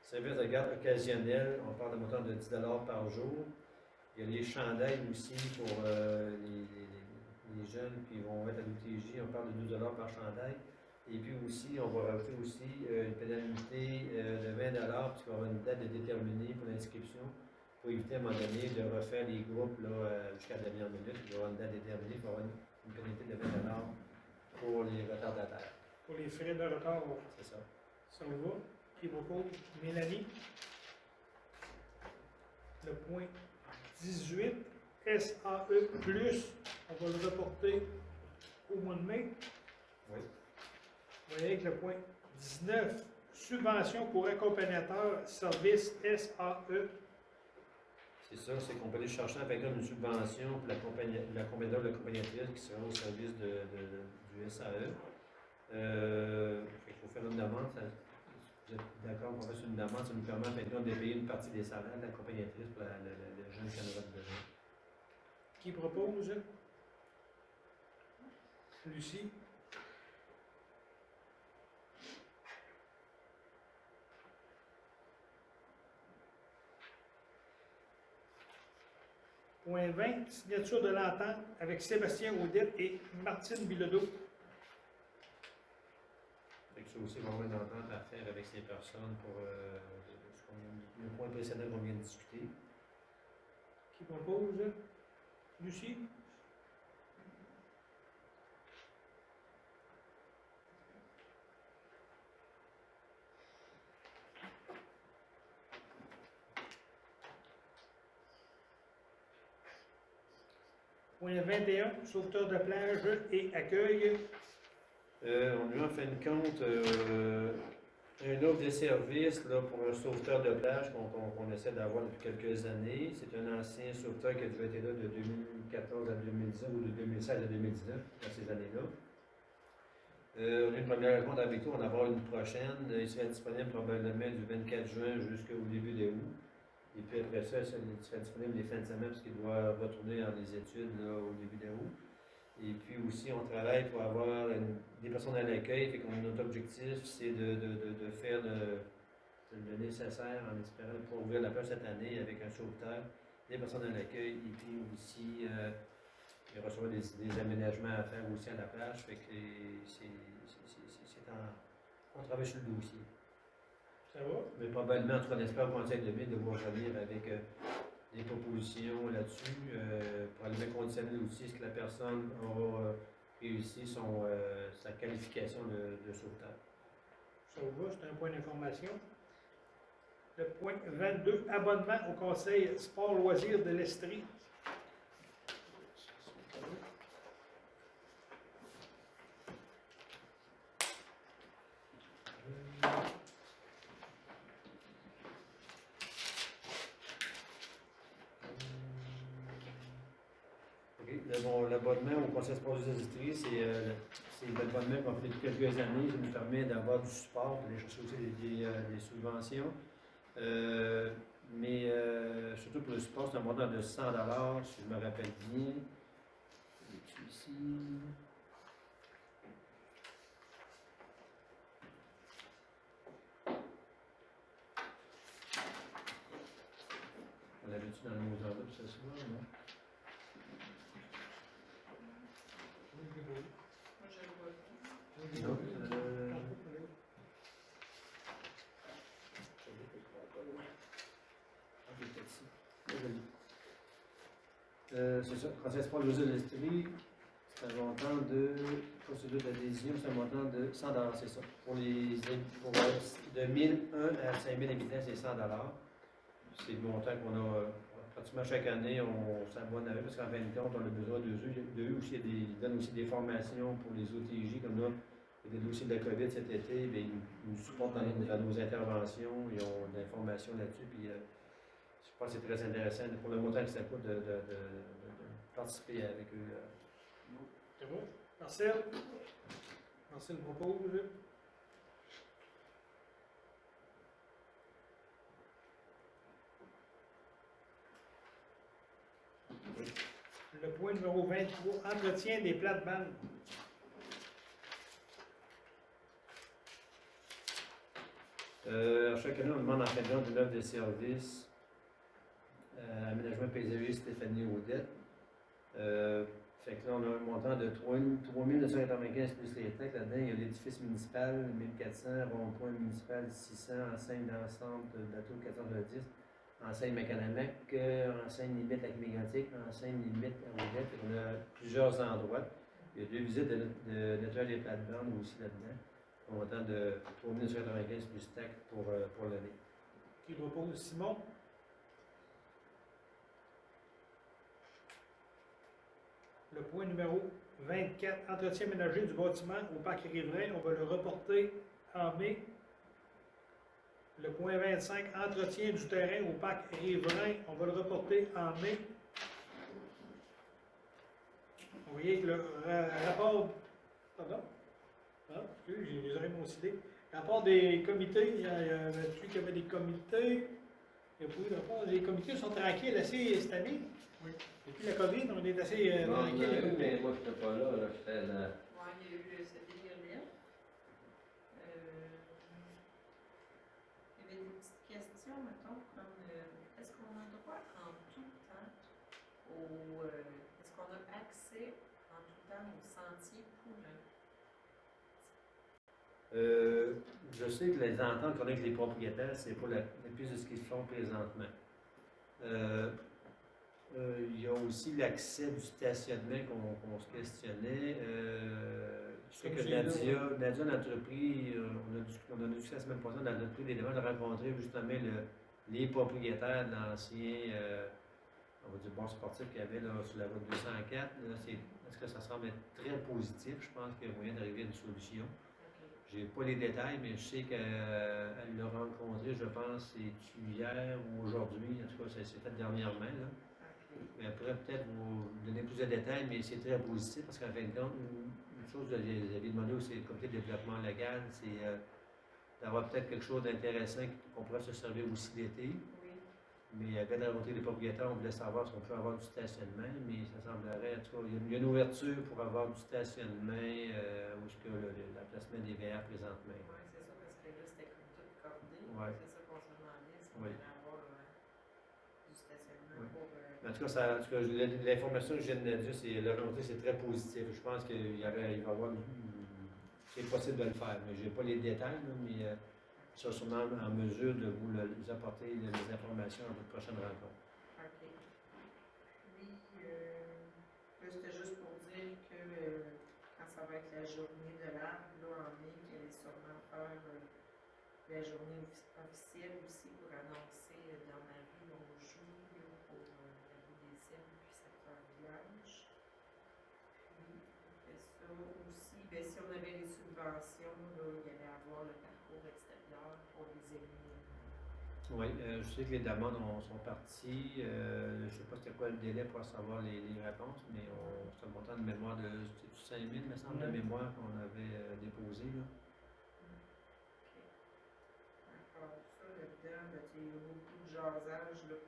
service de garde occasionnel, on parle de montant de 10 par jour. Il y a les chandails aussi pour les jeunes qui vont être à l'UTJ, on parle de 12 par chandail. Et puis aussi, on va rajouter aussi une pénalité de 20 puisqu'il va y avoir une date déterminée pour l'inscription, pour éviter à un moment donné de refaire les groupes jusqu'à la dernière minute. Il va y avoir une date déterminée, il va y avoir une pénalité de 20 pour les retardataires. Pour les frais de retard, C'est ça. ça va. Qui propose? Mélanie. Le point 18, SAE+, on va le reporter au mois de mai. Oui. Vous voyez avec le point 19, subvention pour accompagnateur, service SAE. C'est ça, c'est qu'on peut aller chercher avec une subvention pour l'accompagnateur ou l'accompagnatrice qui sera au service du SAE. Il faut faire une demande. Vous êtes d'accord pour faire une demande, ça nous permet maintenant de payer une partie des salaires de l'accompagnatrice pour le jeune qui en aura besoin. Qui propose? Lucie. Point 20, signature de l'entente avec Sébastien Audette et Martine Bilodeau. Ça aussi, on va avoir une entente à faire avec ces personnes pour le point précédent qu'on vient de discuter. Qui propose? Lucie? Point 21, sauveteur de plage et accueil. On a eu en fin de compte un offre de service là, pour un sauveteur de plage qu'on essaie d'avoir depuis quelques années. C'est un ancien sauveteur qui a déjà été là de 2014 à 2019 ou de 2016 à 2019, dans ces années-là. On a une première rencontre avec toi, on va en avoir une prochaine. Il sera disponible probablement du 24 juin jusqu'au début de août. Et puis après ça, il sera disponible les fins de semaine parce qu'il doit retourner dans les études là, au début de août. Et puis aussi, on travaille pour avoir des personnes à l'accueil. Notre objectif, c'est de faire le nécessaire en espérant pour ouvrir la plage cette année avec un sauveteur, des personnes à l'accueil et puis aussi recevoir des aménagements à faire aussi à la plage. Fait que on travaille sur le dossier. Ça va? Mais probablement, en tout cas, on espère au Conseil de ville de vous revenir avec des propositions là-dessus. Probablement conditionnel aussi, est-ce que la personne a réussi sa qualification de sauveteur. Ça va, c'est un point d'information. Le point 22, abonnement au Conseil Sport Loisirs de l'Estrie. L'abonnement au Conseil Sport des Industries, c'est l'abonnement qu'on fait depuis quelques années. Ça nous permet d'avoir du support, d'aller chercher aussi des subventions. Mais surtout pour le support, c'est un montant de 100 si je me rappelle bien. Et ici. avait-tu dans nos enveloppes ce soir, non? Moi, je le vois. Non. C'est ça, Conseil Sport Loisirs de l'Estrie, c'est un montant de, procédure d'adhésion, c'est un montant de 100 $, c'est ça. Pour de 1001 à 5000 habitants, c'est 100 $. C'est le montant qu'on a pratiquement chaque année, on s'abonne avec, parce qu'en fin de compte, on a besoin d'eux aussi, ils donnent aussi des formations pour les OTJ, comme là, il y a des dossiers de la COVID cet été, bien, ils nous supportent dans nos interventions, ils ont de l'information là-dessus, puis je pense que c'est très intéressant pour le montant que ça coûte de participer avec eux. C'est bon? Marcel? Marcel propose. Le point numéro 23, entretien des plates-bandes. Chaque année, on demande en fin de compte une offre de service. Aménagement paysagé Stéphanie Audette. Fait que là, on a un montant de 3 995 plus les taxes. Là-dedans, il y a l'édifice municipal 1400, rond-point municipal 600, enseigne d'ensemble de bateau 410, enseigne Macanabec, enseigne limite lac mégantic, enseigne limite à Audette. On a plusieurs endroits. Il y a 2 visites de nettoyage des plates-bandes aussi là-dedans. Un montant de 3 995 plus taxes pour l'année. Qui propose Simon? Le point numéro 24, entretien ménager du bâtiment au parc riverain, on va le reporter en mai. Le point 25, entretien du terrain au parc riverain, on va le reporter en mai. Vous voyez que le rapport... Pardon? Ah, excusez, j'ai les oreilles m'ont. Rapport des comités, il y a celui qui avait des comités. Il y a beaucoup de rapports. Les comités sont tranquilles assez cette année. Oui. Depuis la COVID, on est assez Non, on en a tranquille. eu, mais moi, je n'étais pas là, j'étais là. Ouais, il y a eu cette IRF. Il y avait des petites questions, mettons, comme est-ce qu'on a droit en tout temps est-ce qu'on a accès en tout temps au sentier poulain? Je sais que les ententes qu'on a avec les propriétaires, c'est pour la plus de ce qu'ils font présentement. Il y a aussi l'accès du stationnement qu'on se questionnait. Je sais que Nadia, l'entreprise, on a discuté la semaine passée, on a pris des demandes de rencontrer justement les propriétaires de l'ancien on va dire bon sportif qu'il y avait là, sur la route 204. Est-ce que ça semble être très positif? Je pense qu'il y a moyen d'arriver à une solution. Je n'ai pas les détails, mais je sais qu'elle l'a rencontré, je pense, c'est hier ou aujourd'hui. En tout cas, ça s'est fait dernièrement. Là. Mais elle pourrait peut-être vous donner plus de détails, mais c'est très positif parce qu'en fin de compte, une chose que j'avais demandé aussi au comité de développement légal, c'est d'avoir peut-être quelque chose d'intéressant qu'on pourrait se servir aussi l'été. Mais avec la rencontré des propriétaires, on voulait savoir si on peut avoir du stationnement, mais ça semblerait, en tout cas, il y a une ouverture pour avoir du stationnement où est-ce que l'emplacement des VR présentement. Oui, c'est ça, parce que là, c'était comme tout cordé. Ouais. C'est ça qu'on se demandait, si on Oui. allait avoir du stationnement Oui. pour... En tout cas, l'information que je viens de dire, c'est la remontée, c'est très positif. Je pense qu'il va y avoir... C'est possible de le faire, mais je n'ai pas les détails, là, mais ils sont sûrement en mesure de vous apporter les informations à votre prochaine rencontre. OK. Puis, là, c'était juste pour dire que quand ça va être la journée de l'arbre, là, en mai, qu'elle allait sûrement faire la journée officielle aussi pour annoncer dans ma rue, on joue là, pour la rue des Cèpes puis secteur village. Puis, après ça aussi, bien, si on avait les subventions, là, il y allait avoir le parcours extérieur pour les élus. Oui, je sais que les demandes sont parties. Je ne sais pas c'était quoi le délai pour savoir les réponses, mais c'est un montant de mémoire de 5 000, me semble, de mémoire qu'on avait déposé. Là. Encore ça, là-dedans, ben, il y a beaucoup de jasage là,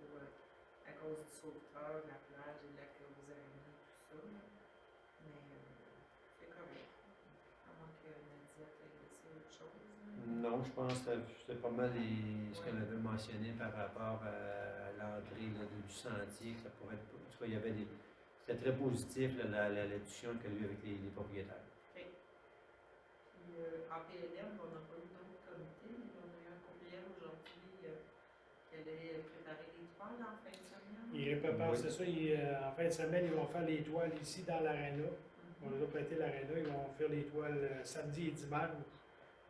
à cause du sauveteur, de la plage et de la Clausarie, tout ça. Là. Mais c'est correct. À moins que Nadia t'ait laissé autre chose. Là. Non, je pense que c'est pas mal ce qu'elle avait mentionné par rapport à l'entrée là, du sentier, que ça pourrait être. En tout cas, il y avait des. C'était très positif la discussion qu'elle a eue avec les propriétaires. Puis, en PLM, on n'a pas eu d'autres comités, mais on a eu un courriel aujourd'hui qu'elle allait préparer les toiles en fin de semaine. Ils préparent, c'est ça, en fin de semaine, ils vont faire les toiles ici dans l'aréna. On leur a prêté l'aréna, ils vont faire les toiles samedi et dimanche,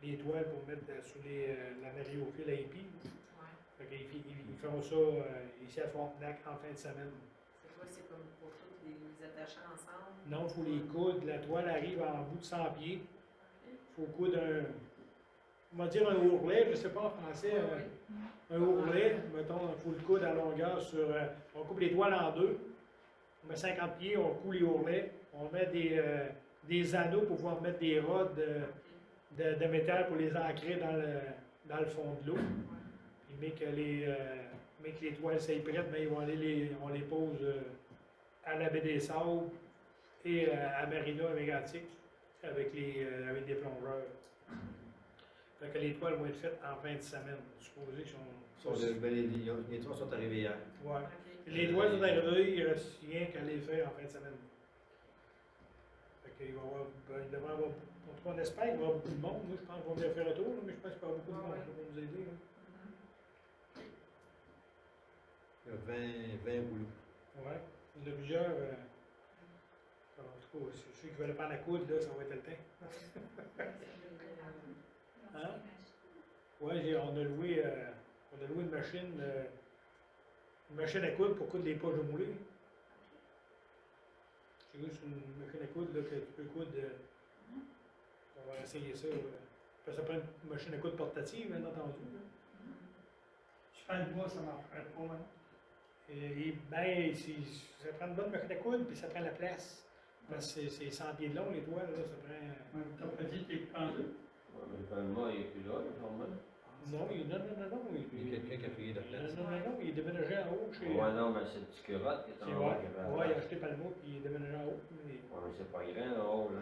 les toiles pour mettre sous la mariophile à épis. Ouais. Fait qu'ils feront ça ici à Frontenac en fin de semaine. C'est quoi, c'est comme pour toutes les attacher ensemble? Non, il faut les coudre. La toile arrive en bout de 100 pieds. Il faut coudre on va dire un ourlet, je ne sais pas en français, un ourlet. Mettons, il faut le coudre à longueur sur. On coupe les toiles en deux. On met 50 pieds, on coud les ourlets. On met des anneaux pour pouvoir mettre des rods de métal pour les ancrer dans le fond de l'eau. Puis, mais que les toiles soient prêtes, ben, on les pose à la baie des Sables et à Marina, à Mégantic, avec des plongeurs. Fait que les toiles vont être faites en fin de semaine. Supposé qu'ils sont. Les toits sont arrivés hier. Ouais. OK. Les toiles sont arrivées, il ne reste rien qu'à les faire en fin de semaine. Fait qu'il va y avoir, il devrait y avoir, en tout cas, on espère qu'il va y avoir beaucoup de monde. Moi, je pense qu'on va bien faire le tour, là, mais je pense qu'il va y avoir beaucoup de monde pour nous aider. Là. Il y a 20 boulots. Ouais. Il y en a plusieurs. En tout cas, ceux qui veulent prendre la coude, là, ça va être le temps. Hein? Ouais, on a loué une machine à coudre pour coudre les poches de moulée. J'ai vu sur une machine à coudre là, que tu peux coudre. On va essayer ça. Ça prend une machine à coudre portative, bien entendu. Je fais le bois, ça marcherait pas, hein. Et ben, ça prend une bonne machine à coudre, puis ça prend la place. Parce que c'est 100 pieds de long, les toiles, là, ça prend. T'as pas dit que t'es pendu? Ouais, mais le paiement, il n'est plus là, normalement. Non, il Il y a quelqu'un qui a payé de place. non, il est déménagé en haut chez. Ouais, non, mais c'est le petit curotte qui est en haut. Ouais, il a acheté Palmo, puis il est déménagé en haut. Mais, Ouais, mais c'est pas grand en haut, là.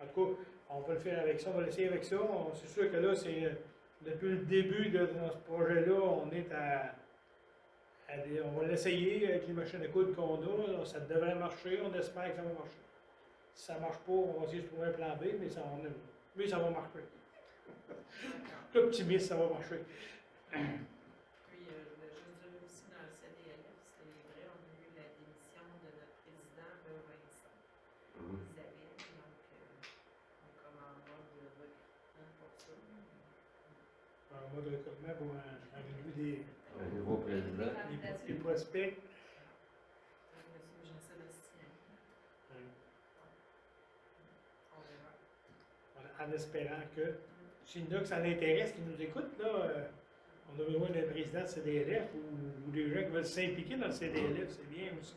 en tout cas, on va le faire avec ça, on va l'essayer avec ça. C'est sûr que là, c'est depuis le début de ce projet-là, on est on va l'essayer avec les machines à coudre qu'on a. Ça devrait marcher, on espère que ça va marcher. Si ça ne marche pas, on va essayer de trouver un plan B, mais ça va marcher. L'optimiste, ça va marcher. Puis, je voulais juste dire aussi dans le CDLF, c'est vrai, on a eu la démission de notre président, Vincent Isabelle, donc on est comme en mode de recrutement pour ça. Un mode de recrutement pour un revue Un nouveau président. des prospects. Monsieur Jean-Sébastien, on verra. En espérant que, s'il y en a que ça l'intéresse, qui nous écoutent, là, on a besoin d'un président de CDLF ou des gens qui veulent s'impliquer dans le CDLF, c'est bien aussi.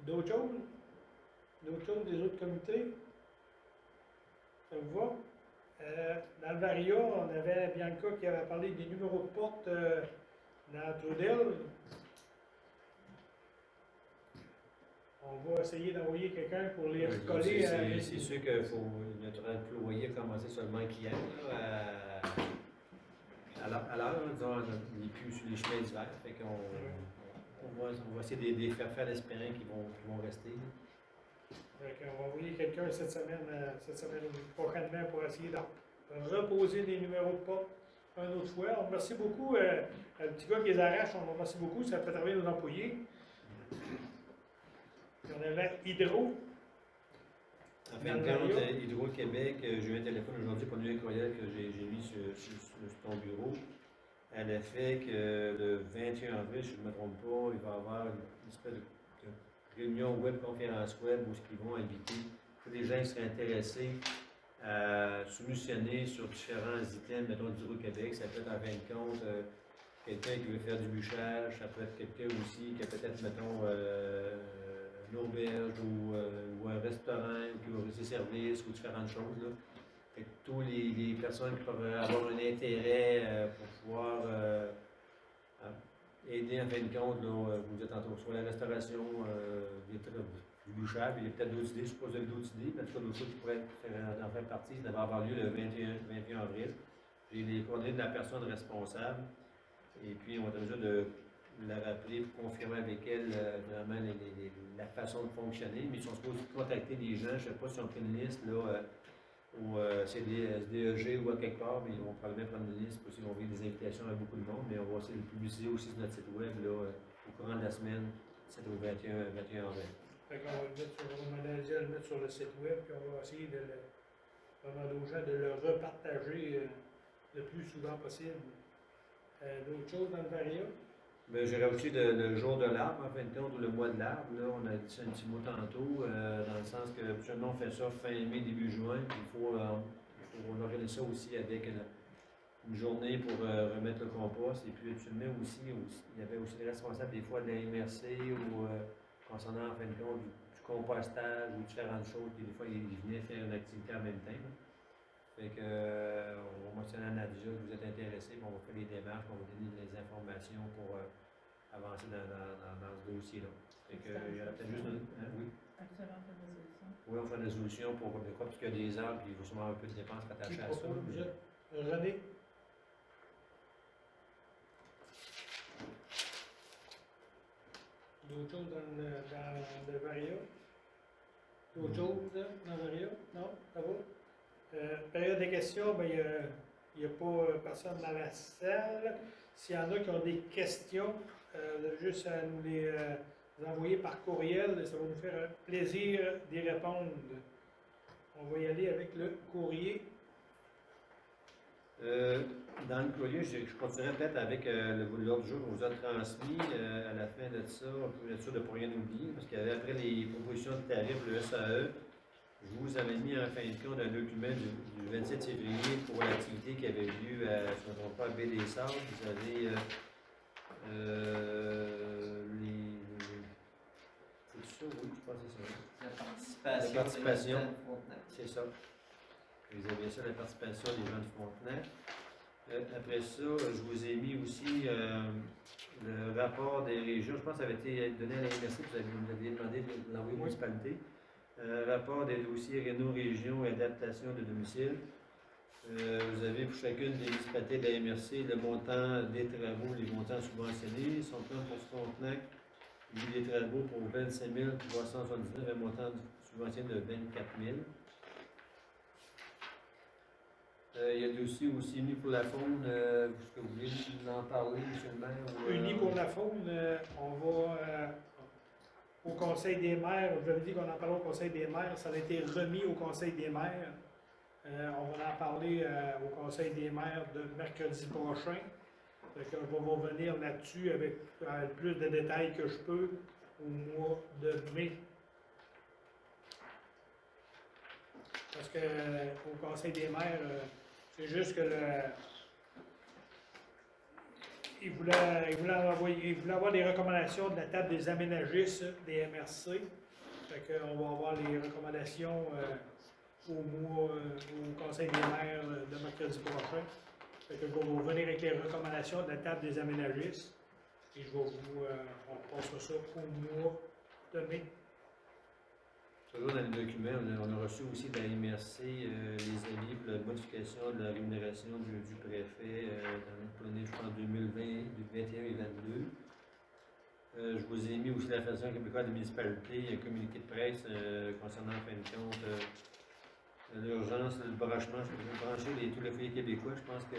D'autres choses? D'autres choses des autres comités? Ça vous va? Dans le Varia, on avait Bianca qui avait parlé des numéros de porte dans Trudel. On va essayer d'envoyer quelqu'un pour les recoller. C'est sûr que notre employé a commencé seulement hier, là, à l'heure, disons, il n'est plus sur les chemins d'hiver. Fait qu'on on va essayer de les faire faire l'espérant qu'ils vont rester. On va envoyer quelqu'un cette semaine prochainement pour essayer de reposer les numéros de porte une autre fois. On remercie beaucoup le petit gars qui les arrache, on remercie beaucoup, ça fait travailler nos employés. Puis on avait Hydro. En fin de compte, Hydro-Québec, j'ai eu un téléphone aujourd'hui pour nous un courriel que j'ai mis sur ton bureau. À l'effet que le 21 avril, si je ne me trompe pas, il va y avoir une espèce de réunion web, conférence web, où ils vont inviter tous les gens qui seraient intéressés à soumissionner sur différents items, mettons, d'Hydro-Québec. Ça peut être en fin de compte quelqu'un qui veut faire du bûchage, ça peut être quelqu'un aussi qui a peut-être, mettons, une auberge ou un restaurant qui va offrir ses services ou différentes choses. Là. Fait que tous les personnes qui peuvent avoir un intérêt pour pouvoir aider en fin de compte, là, vous êtes sur la restauration, du bûchage, il y a peut-être d'autres idées, je ne sais pas si vous avez d'autres idées, mais en tout cas d'autres choses qui pourraient en faire partie, ça va avoir lieu le 21 avril. J'ai les coordonnées de la personne responsable, et puis on va être en mesure la rappeler pour confirmer avec elle vraiment la façon de fonctionner. Mais ils sont supposés contacter des gens, je ne sais pas si on fait une liste là, au SDEG ou à quelque part, mais ils vont probablement prendre une liste parce qu'ils vont envoyer des invitations à beaucoup de monde, mais on va essayer de le publiciser aussi sur notre site web là, au courant de la semaine, c'est au 21 avril. Fait qu'on va le mettre sur, on va analyser à le mettre sur le site web, puis on va essayer de demander aux gens de le repartager le plus souvent possible. D'autres choses dans le Varia? Ben, j'ai rajouté le jour de l'arbre, en fin de compte, ou le mois de l'arbre. Là, on a dit ça un petit mot tantôt, dans le sens que actuellement, on fait ça fin mai, début juin. Puis il faut organiser ça aussi avec une journée pour remettre le compost. Et puis, actuellement aussi, il y avait aussi des responsables des fois de la MRC ou concernant, en fin de compte, du compostage ou différentes choses. Puis des fois, ils venaient faire une activité en même temps. Là. Fait que, on va mentionner à Nadia que vous êtes intéressés, puis on va faire les démarches, on va donner les informations pour avancer dans ce dossier-là. Fait que, il y aura peut-être juste une. Oui. Actuellement, on fait une résolution. Oui, on fait une résolution pour quoi, parce qu'il y a des arbres, puis il faut sûrement un peu de dépenses rattachées à ça. René? D'autres choses dans le Varia? D'autres choses dans le Varia? Non? Ça va? Période de questions, ben, il n'y a pas personne dans la salle. S'il y en a qui ont des questions, vous avez juste à nous les envoyer par courriel. Ça va nous faire un plaisir d'y répondre. On va y aller avec le courrier. Dans le courrier, je continuerai peut-être avec l'ordre du jour qu'on vous a transmis à la fin de ça, pour être sûr de ne pas rien oublier, parce qu'il y avait après les propositions de tarifs, le SAE. Je vous avais mis en fin de compte un document du 27 février pour l'activité qui avait lieu à, si je ne me trompe pas, à Baie des Sables. Vous avez c'est ça, oui, je pense que c'est ça. La participation. La participation. C'est ça. Vous avez ça, la participation des gens de Frontenac. Après ça, je vous ai mis aussi le rapport des régions. Je pense que ça avait été donné à la MRC, vous aviez demandé de l'envoyer aux municipalités. Rapport des dossiers Réno Région et adaptation de domicile. Vous avez pour chacune des municipalités de la MRC le montant des travaux, les montants subventionnés. Son plan pour Frontenac, les travaux pour 25 379, un montant subventionné de 24 000. Il y a le dossier aussi Unis pour la faune. Est-ce que vous voulez en parler, M. le maire? Unis pour la faune, on va au Conseil des maires. Je vous avais dit qu'on en parlait au Conseil des maires. Ça a été remis au Conseil des maires. On va en parler au Conseil des maires de mercredi prochain. Fait que je vais revenir là-dessus avec le plus de détails que je peux au mois de mai. Parce que au Conseil des maires, c'est juste que il voulait avoir des recommandations de la table des aménagistes des MRC. Fait qu'on va avoir les recommandations au Conseil des maires de mercredi prochain. Fait que je vais vous revenir avec les recommandations de la table des aménagistes. Et je vais on passera ça au mois de mai. Toujours dans les documents, on a reçu aussi de la MRC les avis pour la modification de la rémunération du préfet pour l'année, je pense, 2020, 2021 et 2022. Je vous ai mis aussi la Fédération québécoise des municipalités, un communiqué de presse concernant, en fin de compte, l'urgence, le branchement. Je vais brancher tous les foyers québécois. Je pense que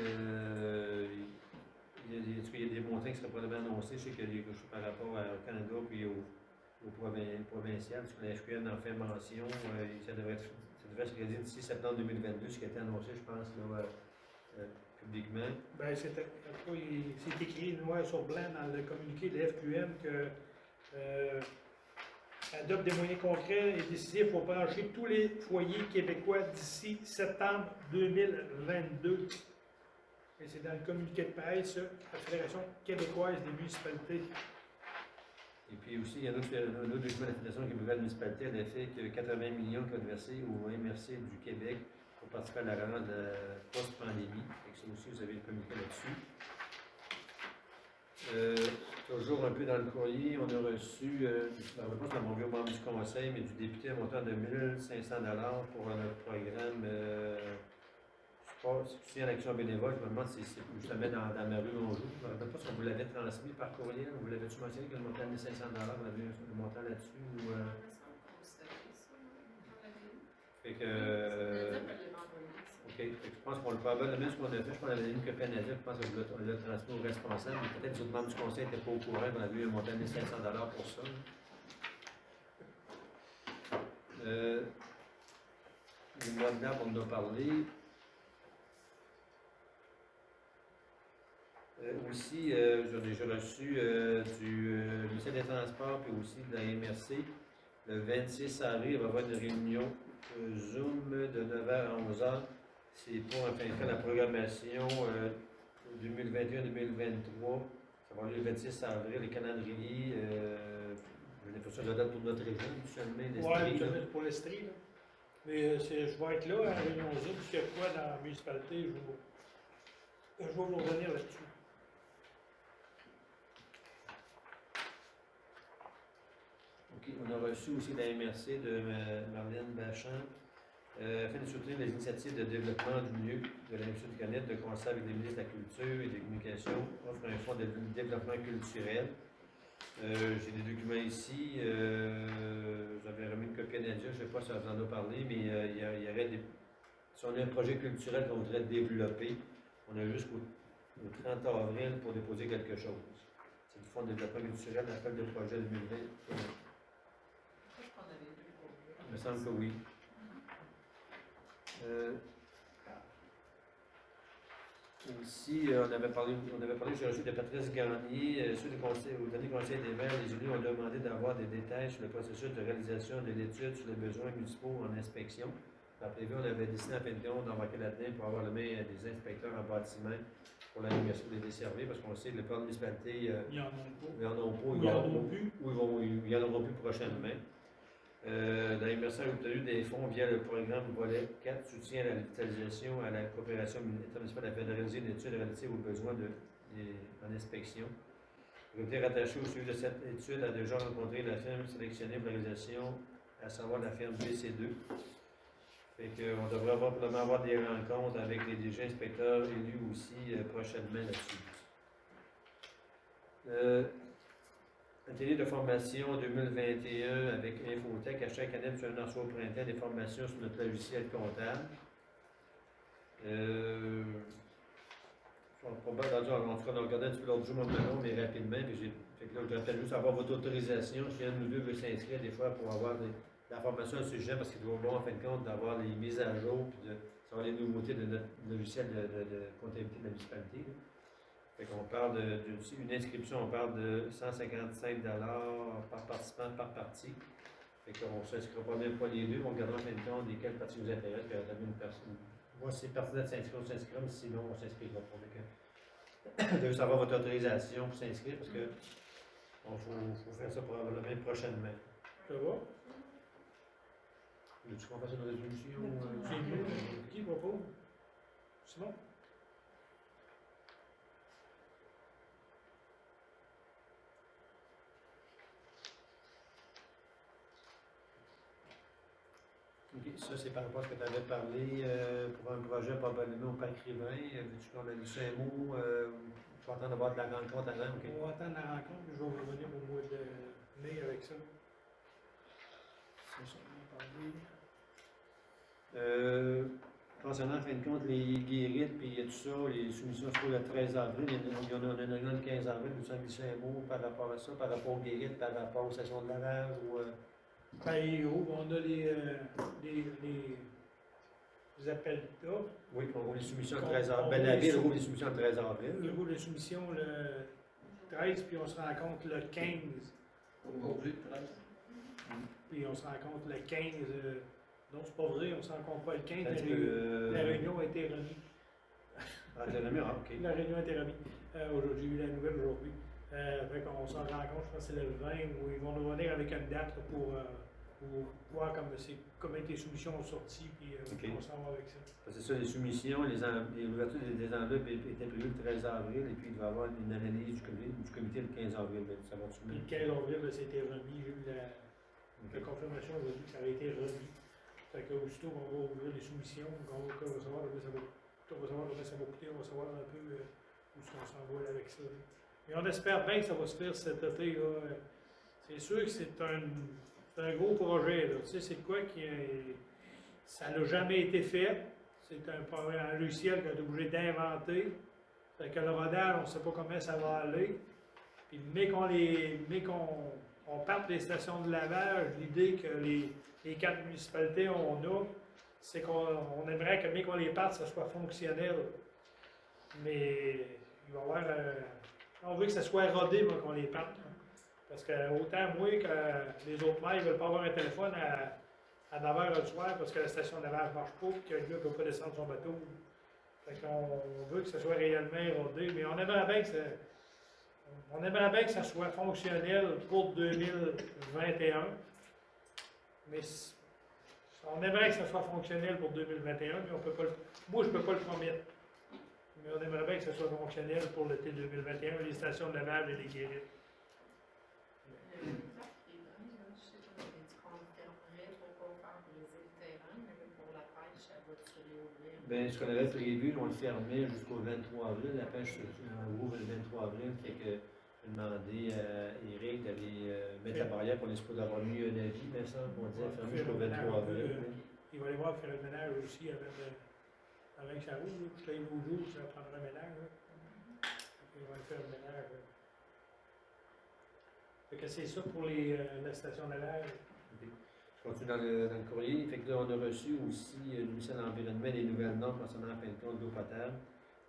il y a des montants qui seraient probablement annoncés. Je sais qu'il y a des choses par rapport au Canada puis au provincial, parce que la FQN en fait mention. Ça devrait se réaliser d'ici septembre 2022, ce qui a été annoncé, je pense, là, publiquement. Ben, c'est écrit noir sur blanc dans le communiqué de la FQM que adopte des moyens concrets et décisifs pour brancher tous les foyers québécois d'ici septembre 2022. Et c'est dans le communiqué de presse, la Fédération québécoise des municipalités. Et puis aussi, il y a un autre document de la Fédération québécoise des municipalités, elle a fait que 80 millions qui ont été versés au MRC du Québec pour participer à la relance post-pandémie. Ça aussi, vous avez le communiqué là-dessus. Toujours un peu dans le courrier, on a reçu, je ne sais pas si on l'a envoyé au membre du conseil, mais du député à montant de 1 500 $ pour notre programme Si tu tiens à l'action bénévole, je me demande si c'est justement dans ma rue où on joue. Je ne me rappelle pas si on vous l'avait transmis par courriel. Vous l'avez-tu mentionné que le montant de 500 $, on avait un montant là-dessus? Il me semble qu'on savait ça, on l'avait eu. Fait que. Nadia me l'avait envoyé, ça. OK. Fait que je pense qu'on le probablement ce qu'on a fait, je pense qu'on avait donné une copie à Nadia, je pense qu'on l'a transmis au responsable, mais peut-être que les autres membres du conseil n'étaient pas au courant qu'on avait eu un montant de 500 $ pour ça. Les mois de l'art, on en a parlé. Aussi, j'ai reçu du ministère des Transports et aussi de la MRC. Le 26 avril, il va y avoir une réunion Zoom de 9h à 11h. C'est pour enfin faire la programmation 2021-2023. Ça va avoir lieu le 26 avril, les calendriers. J'ai l'impression que la date pour notre région, seulement Ouais, l'Estrie. juste pour l'Estrie, là. Mais je vais être là à la réunion Zoom, s'il y a quoi dans la municipalité, je vais vous revenir là-dessus. OK, on a reçu aussi la MRC de Marlène Bachand, afin de soutenir les initiatives de développement du milieu de l'industrie du canette, de concert avec les ministres de la Culture et des Communications, offre un fonds de développement culturel. J'ai des documents ici, j'avais remis une copie à Nadia, je ne sais pas si elle vous en a parlé, mais il y aurait des... Si on a un projet culturel qu'on voudrait développer, on a jusqu'au 30 avril pour déposer quelque chose. C'est le fonds de développement culturel, l'appel de projet 2020. Je pense qu'on avait deux pour lui. Il me semble que oui. Aussi, on avait parlé, j'ai reçu de Patrice Garnier, suite au dernier conseil des maires, les élus ont demandé d'avoir des détails sur le processus de réalisation de l'étude sur les besoins municipaux en inspection. Rappelez-vous, on avait décidé à Pentéon d'embarquer là-dedans pour avoir le main des inspecteurs en bâtiment pour l'animation des desservis, parce qu'on sait que le plan de municipalité, Il y en a pas. il y en a pas, Il y en aura plus. il y en aura plus prochainement. La MRC a obtenu des fonds via le programme volet 4, soutien à la digitalisation, à la coopération internationale afin de réaliser une étude relative aux besoins en inspection. Le comité rattaché au suivi de cette étude a déjà rencontré la firme sélectionnée pour la réalisation, à savoir la firme BC2. Fait qu'on devrait probablement avoir des rencontres avec les DG inspecteurs élus aussi prochainement là-dessus. Atelier de formation 2021 avec Infotech. À chaque année, sur un au printemps, des formations sur notre logiciel comptable. En tout cas, on a regardé un petit peu l'autre jour, mon melon, mais rapidement. Fait que là, je rappelle juste avoir votre autorisation. Si un ou deux veut s'inscrire des fois pour avoir la formation à ce sujet, parce qu'il doit bon, en fin de compte, d'avoir les mises à jour et de savoir les nouveautés de notre logiciel de comptabilité de la municipalité. Là. Fait qu'on parle d'une inscription, on parle de 155 $ par participant par partie. Fait qu'on ne s'inscrira pas même pas les deux, on regardera en fin de compte desquelles parties nous intéressent, puis on a une personne. Moi, si c'est pertinent de s'inscrire, on s'inscrira, mais sinon, on ne s'inscrira pas. Vous devez savoir votre autorisation pour s'inscrire, parce que faut faire ça probablement prochainement. Ça va? Veux-tu qu'on fasse une résolution? C'est mieux. Qui propose? Simon? OK, ça c'est par rapport à ce que tu avais parlé pour un projet probablement au parc Rivain. Veux-tu qu'on a dit un mot? Tu vas attendre d'avoir de la rencontre avant? OK. On va attendre la rencontre, puis je vais vous revenir au mois de mai avec ça. C'est ça, on va parler. Concernant en fin de compte les guérites et tout ça, les soumissions sur le 13 avril, il y en a une réunion le 15 avril, vous avez dit un mot par rapport à ça, par rapport aux guérites, par rapport aux sessions de lavage ou. Ben, on a les appels d'offres. Oui, on roule les soumissions le 13 avril. Ben, la ville roule les soumissions le 13 avril. On roule les soumissions le 13, puis on se rencontre le 15. Aujourd'hui, le 13. Puis on se rencontre le 15. Non, c'est pas vrai, on se rencontre pas le 15. Parce La réunion a été remise. Ah, t'as remis, ah, OK. La réunion a été remise. J'ai eu la nouvelle aujourd'hui. Fait qu'on s'en rencontre, je pense que c'est le 20, où ils vont nous revenir avec une date là, pour voir comment les soumissions ont sorti, puis OK. on s'en va avec ça. C'est ça, les soumissions, les ouvertures des enveloppes étaient prévues le 13 avril, et puis il va y avoir une analyse du comité le 15 avril. Mais ça va-tu Puis le 15 avril, là, c'était remis. J'ai eu la confirmation aujourd'hui que ça avait été remis. Fait que aussitôt qu'on va ouvrir les soumissions, qu'on va recevoir, là, ça va On va savoir combien ça va coûter, on va savoir un peu où est-ce qu'on s'envole avec ça. Et on espère bien que ça va se faire cet été. Là. C'est sûr que c'est un gros projet. Là. Tu sais, c'est quoi qui ça n'a jamais été fait. C'est un logiciel qu'on est obligé d'inventer. Fait que le rodage, on ne sait pas comment ça va aller. Puis, mais qu'on parte des stations de lavage, l'idée que les 4 municipalités on a, c'est qu'on aimerait que, mais qu'on les parte, ça soit fonctionnel. Mais il va y avoir. On veut que ça soit rodé, moi, qu'on les parte. Hein. Parce que autant moi que les autres maires, ils ne veulent pas avoir un téléphone à 9h le soir parce que la station de lavage ne marche pas et que le gars ne peut pas descendre son bateau. Fait qu'on veut que ce soit réellement rodé, mais on aimerait bien que ça soit fonctionnel pour 2021. Mais on aimerait que ça soit fonctionnel pour 2021, mais on peut pas moi, je ne peux pas le promettre. Mais on aimerait bien que ça soit fonctionnel pour l'été 2021, les stations de lavage et les guérites. Bien, ce qu'on avait prévu, on le fermait jusqu'au 23 avril. La pêche ouvre le 23 avril. Fait que j'ai demandé à Eric d'aller mettre la barrière pour les supposés d'avoir mieux un avis, mais ça, on disait fermer jusqu'au 23 avril. Il va aller voir faire le ménage aussi avec que ça roule. Je t'ai au jour, ça prendra le ménage. Il va faire le ménage. Fait que c'est ça pour la station de lavage. Je continue dans le courrier. Fait que là, on a reçu aussi du ministère de l'Environnement des nouvelles normes concernant la fin de compte d'eau potable,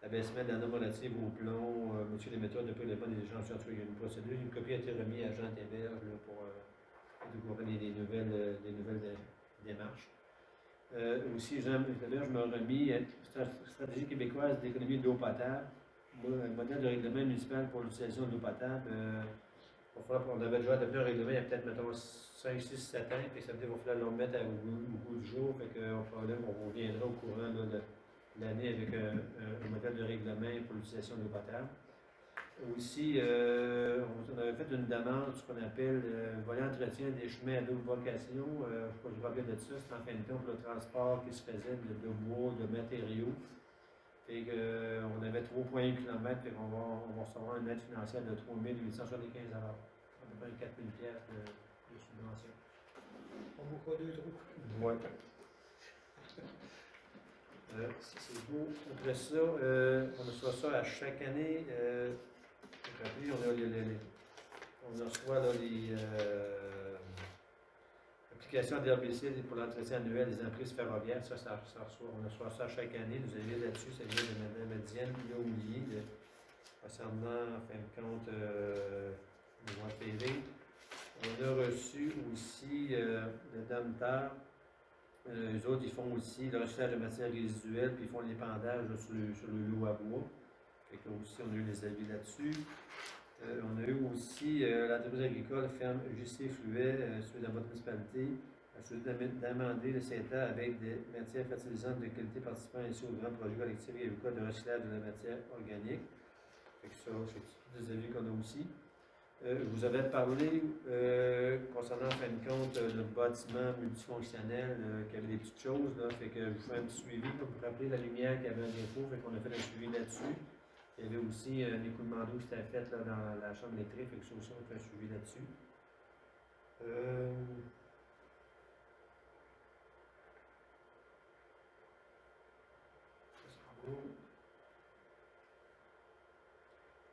l'abaissement de la norme relative au plomb, monsieur les méthodes de prélèvement des échanges sur une procédure. Une copie a été remise à Jean Théberge pour découvrir des nouvelles démarches. Aussi, Jean Théberge m'a remis stratégie québécoise d'économie d'eau potable, un modèle de règlement municipal pour l'utilisation de l'eau potable. On avait déjà adopté un règlement il y a peut-être, mettons, 5, 6, 7 ans, puis ça veut dire qu'il va falloir le remettre au bout du jour, fait qu'on reviendra au courant de l'année avec un modèle de règlement pour l'utilisation de l'eau potable. Aussi, on avait fait une demande, ce qu'on appelle volet entretien des chemins à double vocation. Je ne sais pas si vous vous rappelez de ça, c'est en fin de compte le transport qui se faisait de bois, de matériaux. Fait qu'on avait 3,1 km, fait qu'on va recevoir une aide financière de 3 875 $. On a fait 4 000 $ de subvention. On vous fera 2 trous. Oui. C'est beau. Après ça, on reçoit ça à chaque année. On reçoit là, les applications d'herbicides pour l'entretien annuel des emprises ferroviaires. On reçoit ça chaque année. Nous avions là-dessus, ça vient de Mme Diane Laulier, concernant, en fin de compte, le mois de février. On a reçu aussi le DAMTAR. Eux autres, ils font aussi le recyclage de matières résiduelles, puis ils font l'épandage sur le lot à bois. Fait que là aussi, on a eu des avis là-dessus. On a eu aussi l'entreprise agricole ferme JC Fluet, celui de votre municipalité, a choisi d'amender le CETA avec des matières fertilisantes de qualité participant ainsi au grand projet collectif agricole de recyclage de la matière organique. Fait que ça, c'est tous des avis qu'on a aussi. Vous avez parlé concernant, en fin de compte, le bâtiment multifonctionnel qui avait des petites choses. Là, fait que je vous fais un petit suivi. Pour vous rappeler la lumière qui avait un défaut, fait qu'on a fait un suivi là-dessus. Il y avait aussi un écoulement d'eau qui s'était fait là, dans la chambre électrique, fait que ça aussi, on fait un suivi là-dessus.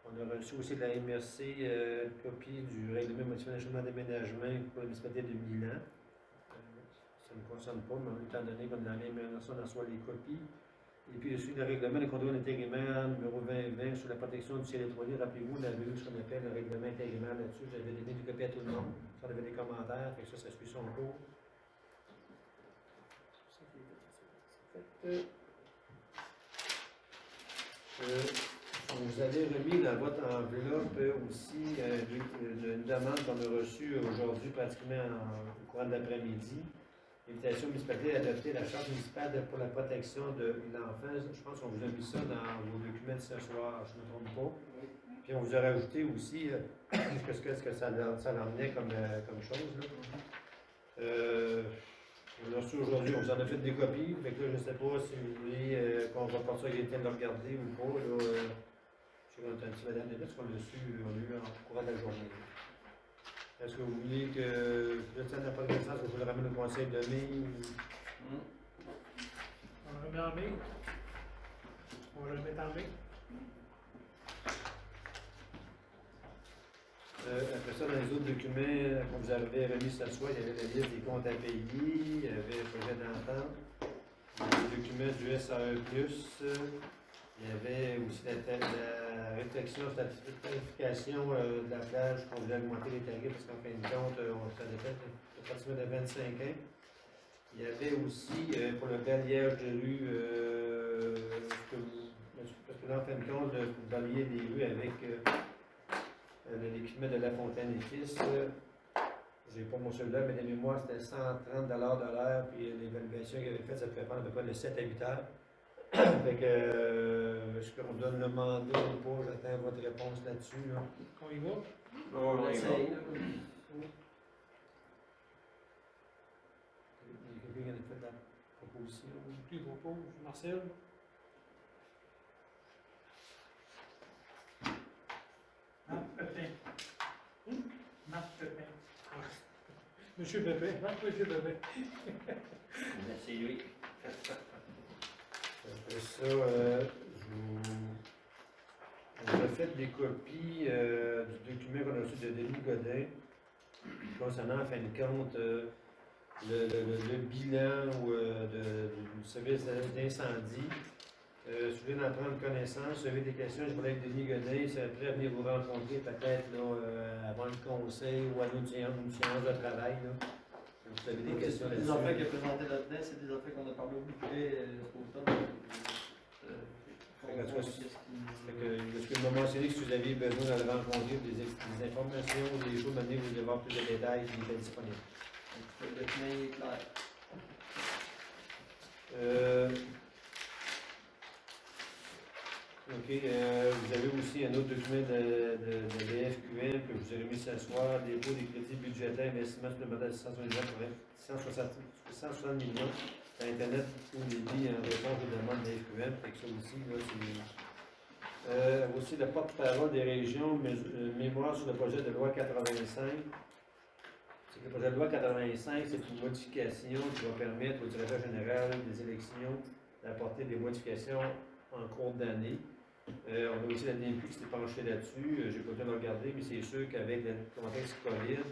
On a reçu aussi de la MRC une copie du règlement modifiant l'achèvement d'aménagement pour la municipalité de Milan. Ça ne me concerne pas, mais étant donné qu'on a la même MRC, on reçoit les copies. Et puis, je suis le règlement de contrôle intérimaire numéro 2020 sur la protection du ciel étoilé. Rappelez-vous, on avait eu ce qu'on appelle le règlement intérimaire là-dessus. J'avais donné des copies à tout le monde. Ça avait des commentaires, fait que ça suit son cours. Vous avez remis dans votre enveloppe aussi une demande qu'on a reçue aujourd'hui, pratiquement au courant de l'après-midi. Invitation municipalité à adopter la charte municipale pour la protection de l'enfance. Je pense qu'on vous a mis ça dans vos documents de ce soir, je ne me trompe pas. Puis on vous a rajouté aussi ce que ça l'emmenait comme chose. Là. On l'a reçu aujourd'hui, on s'en a fait des copies. Fait que là, je ne sais pas si vous voulez qu'on reporte ça, il est temps de le regarder ou pas. Là, je sais qu'on a un petit madame David, parce qu'on l'a su, on l'a eu en courant de la journée. Est-ce que vous voulez que le tienne n'a pas de connaissance, que je vous le ramène au conseil de mai? On le remet en mai. On va le mettre en mai. Après ça, dans les autres documents qu'on vous avait remis ce soir, il y avait la liste des comptes à payer, il y avait le projet d'entente, les documents du SAE+, il y avait aussi la réflexion sur la tarification de la plage, qu'on voulait augmenter les tarifs, parce qu'en fin de compte, on s'en était fait pratiquement de 25 ans. Il y avait aussi, pour le balayage de rue, parce que là, en fin de compte, vous balayer des rues avec l'équipement de La Fontaine et Fils. J'ai pas mon cellulaire, mais de mémoire, c'était 130 de l'heure, puis l'évaluation qu'il avait faite, ça pouvait prendre à peu près de 7 à 8 heures. Fait que, est-ce qu'on donne le mandat ou pas? J'attends votre réponse là-dessus. Là. On y va? On y va. Il y a quelqu'un qui a fait la proposition. Qui propose? Marcel? Marc Pépin. Marc Pépin. Monsieur Bébé. Monsieur Bébé. C'est lui. Après ça, on a fait des copies du document qu'on a reçu de Denis Godin concernant, en fin de compte, le bilan du service d'incendie. Si vous voulez en prendre connaissance, si vous avez des questions, je voulais avec Denis Godin, c'est prêt à venir vous rencontrer peut-être avant le conseil ou à une séance de travail. Là. Vous avez des questions Les là-dessus. affaires qu'il a présentées là-dedans, c'est des affaires qu'on a parlé au plus près au temps. Est-ce que vous mentionné que si vous aviez besoin de le rencontrer, des informations, des choses, maintenant vous devez avoir plus de détails, il est disponible. Le document est clair. OK. Vous avez aussi un autre document de l'EFQM que je vous ai remis ce soir, dépôt des crédits budgétaires, investissement supplémentaire de 160 millions d'Internet ou débit en réponse aux demandes de l'EFQM. Fait que ça aussi, là, c'est. Aussi le porte-parole des régions, mémoire sur le projet de loi 85. C'est que le projet de loi 85, c'est une modification qui va permettre au directeur général des élections d'apporter des modifications en cours d'année. On a aussi la DMQ qui s'est penchée là-dessus. J'ai pas le temps de regarder, mais c'est sûr qu'avec le contexte COVID,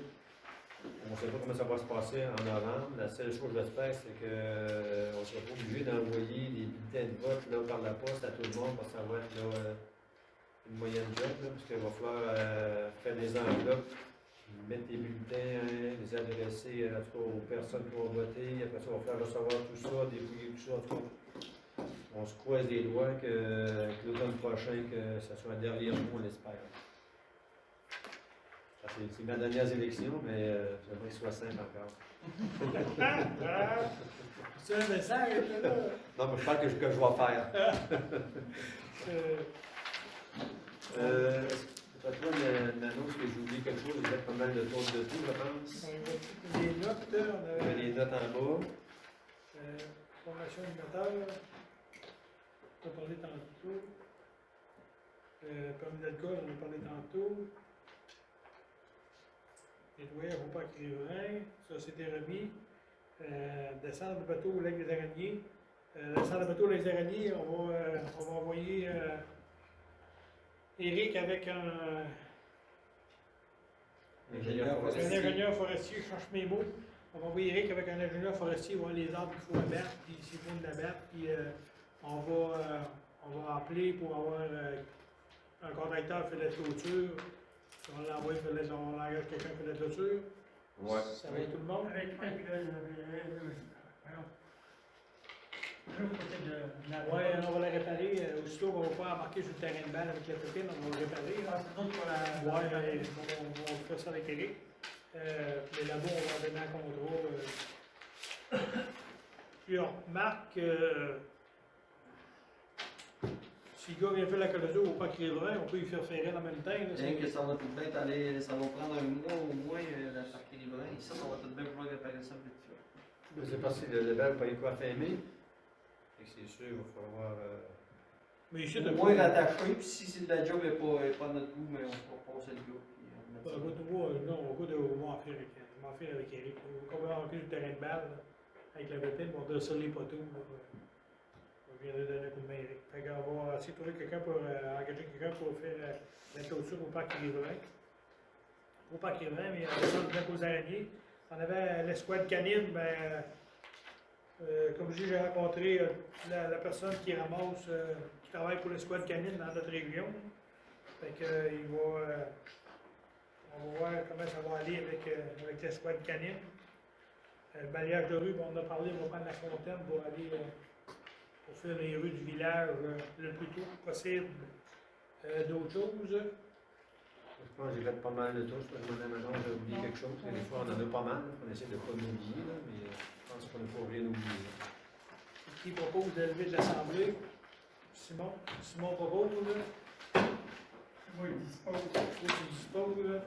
on ne sait pas comment ça va se passer en novembre. La seule chose que j'espère, c'est qu'on ne sera pas obligé d'envoyer des bulletins de vote là, par la poste à tout le monde, parce que ça va être là, une moyenne job, là, parce qu'il va falloir faire des enveloppes, mettre des bulletins, les adresser en tout cas, aux personnes qui vont voter. Après ça, on va faire recevoir tout ça, dépouiller tout ça. En tout cas, on se croise les doigts que l'automne prochain, que ça soit derrière nous, on l'espère. C'est ma dernière élection, mais j'aimerais que ce soit simple encore. C'est un message, là. Non, mais je pense que je vais faire. C'est toi une annonce que j'ai oublié quelque chose, vous êtes pas mal de tours de tout, je pense. Les notes, là, on Il y a avait les notes en bas. formation animateur. On a parlé tantôt. Permis d'alcool, on a parlé tantôt. Nettoyer, il ne faut pas écrire rien. Ça, c'était remis. Descendre le bateau au lac des Araignées. Descendre le bateau au lac des Araignées, on va envoyer Éric avec un ingénieur forestier, je cherche mes mots. On va envoyer Éric avec un ingénieur forestier, voir les arbres qu'il faut abattre, puis s'il faut de l'abattre, puis on va appeler pour avoir un contracteur fait la clôture. On l'envoie, on engage quelqu'un qui fait la clôture. Ouais. Ça va tout le monde. Avec côté de la Ouais, on va la réparer. Aussitôt qu'on va pas embarquer sur le terrain de balle avec la pépine, on va le réparer. Ah, c'est d'autres pour la. Ouais, on va faire ça avec Eric. Mais là-bas, on va donner un contrat. Puis on remarque si le gars vient faire la clôture, on ne va pas créer le vin, on peut y faire ferrer en même temps. là, Bien que ça va peut-être aller, ça va prendre un mois au moins la partie livrée. Ici, on va tout de même pouvoir réparer ça vite. C'est parce que le bal n'a pas eu quoi filmer. C'est sûr, il va falloir. Mais ici, Au moins rattaché, puis si c'est de la job et pas notre goût, mais on fera passer le gars. Puis on met ça. non, au goût de m'en faire avec Eric. Comme on a le terrain de balle, là, avec la vétine, on doit sur les poteaux. On vient de donner un coup de main, Eric. Fait qu'on va essayer de trouver quelqu'un pour engager quelqu'un pour faire la clôture au parc riverain. Au parc riverain, mais on a besoin aux araignées. On avait l'escouade canine, ben, comme je dis, j'ai rencontré la personne qui ramasse, qui travaille pour l'escouade canine dans notre région. Fait que, on va voir comment ça va aller avec l'escouade canine. Le balayage de rue, bon, on a parlé, on va prendre la fontaine pour aller pour faire les rues du village le plus tôt possible. D'autres choses. Je pense que j'ai fait pas mal de tout. Je me demandais maintenant, j'ai oublié quelque chose. Des fois, on en a pas mal. On essaie de ne pas l'oublier, là, mais je pense qu'on n'a pas rien oublié. Qui propose de lever de l'Assemblée? Simon propose, là? Moi, il dispose. Toi, tu disposes, là?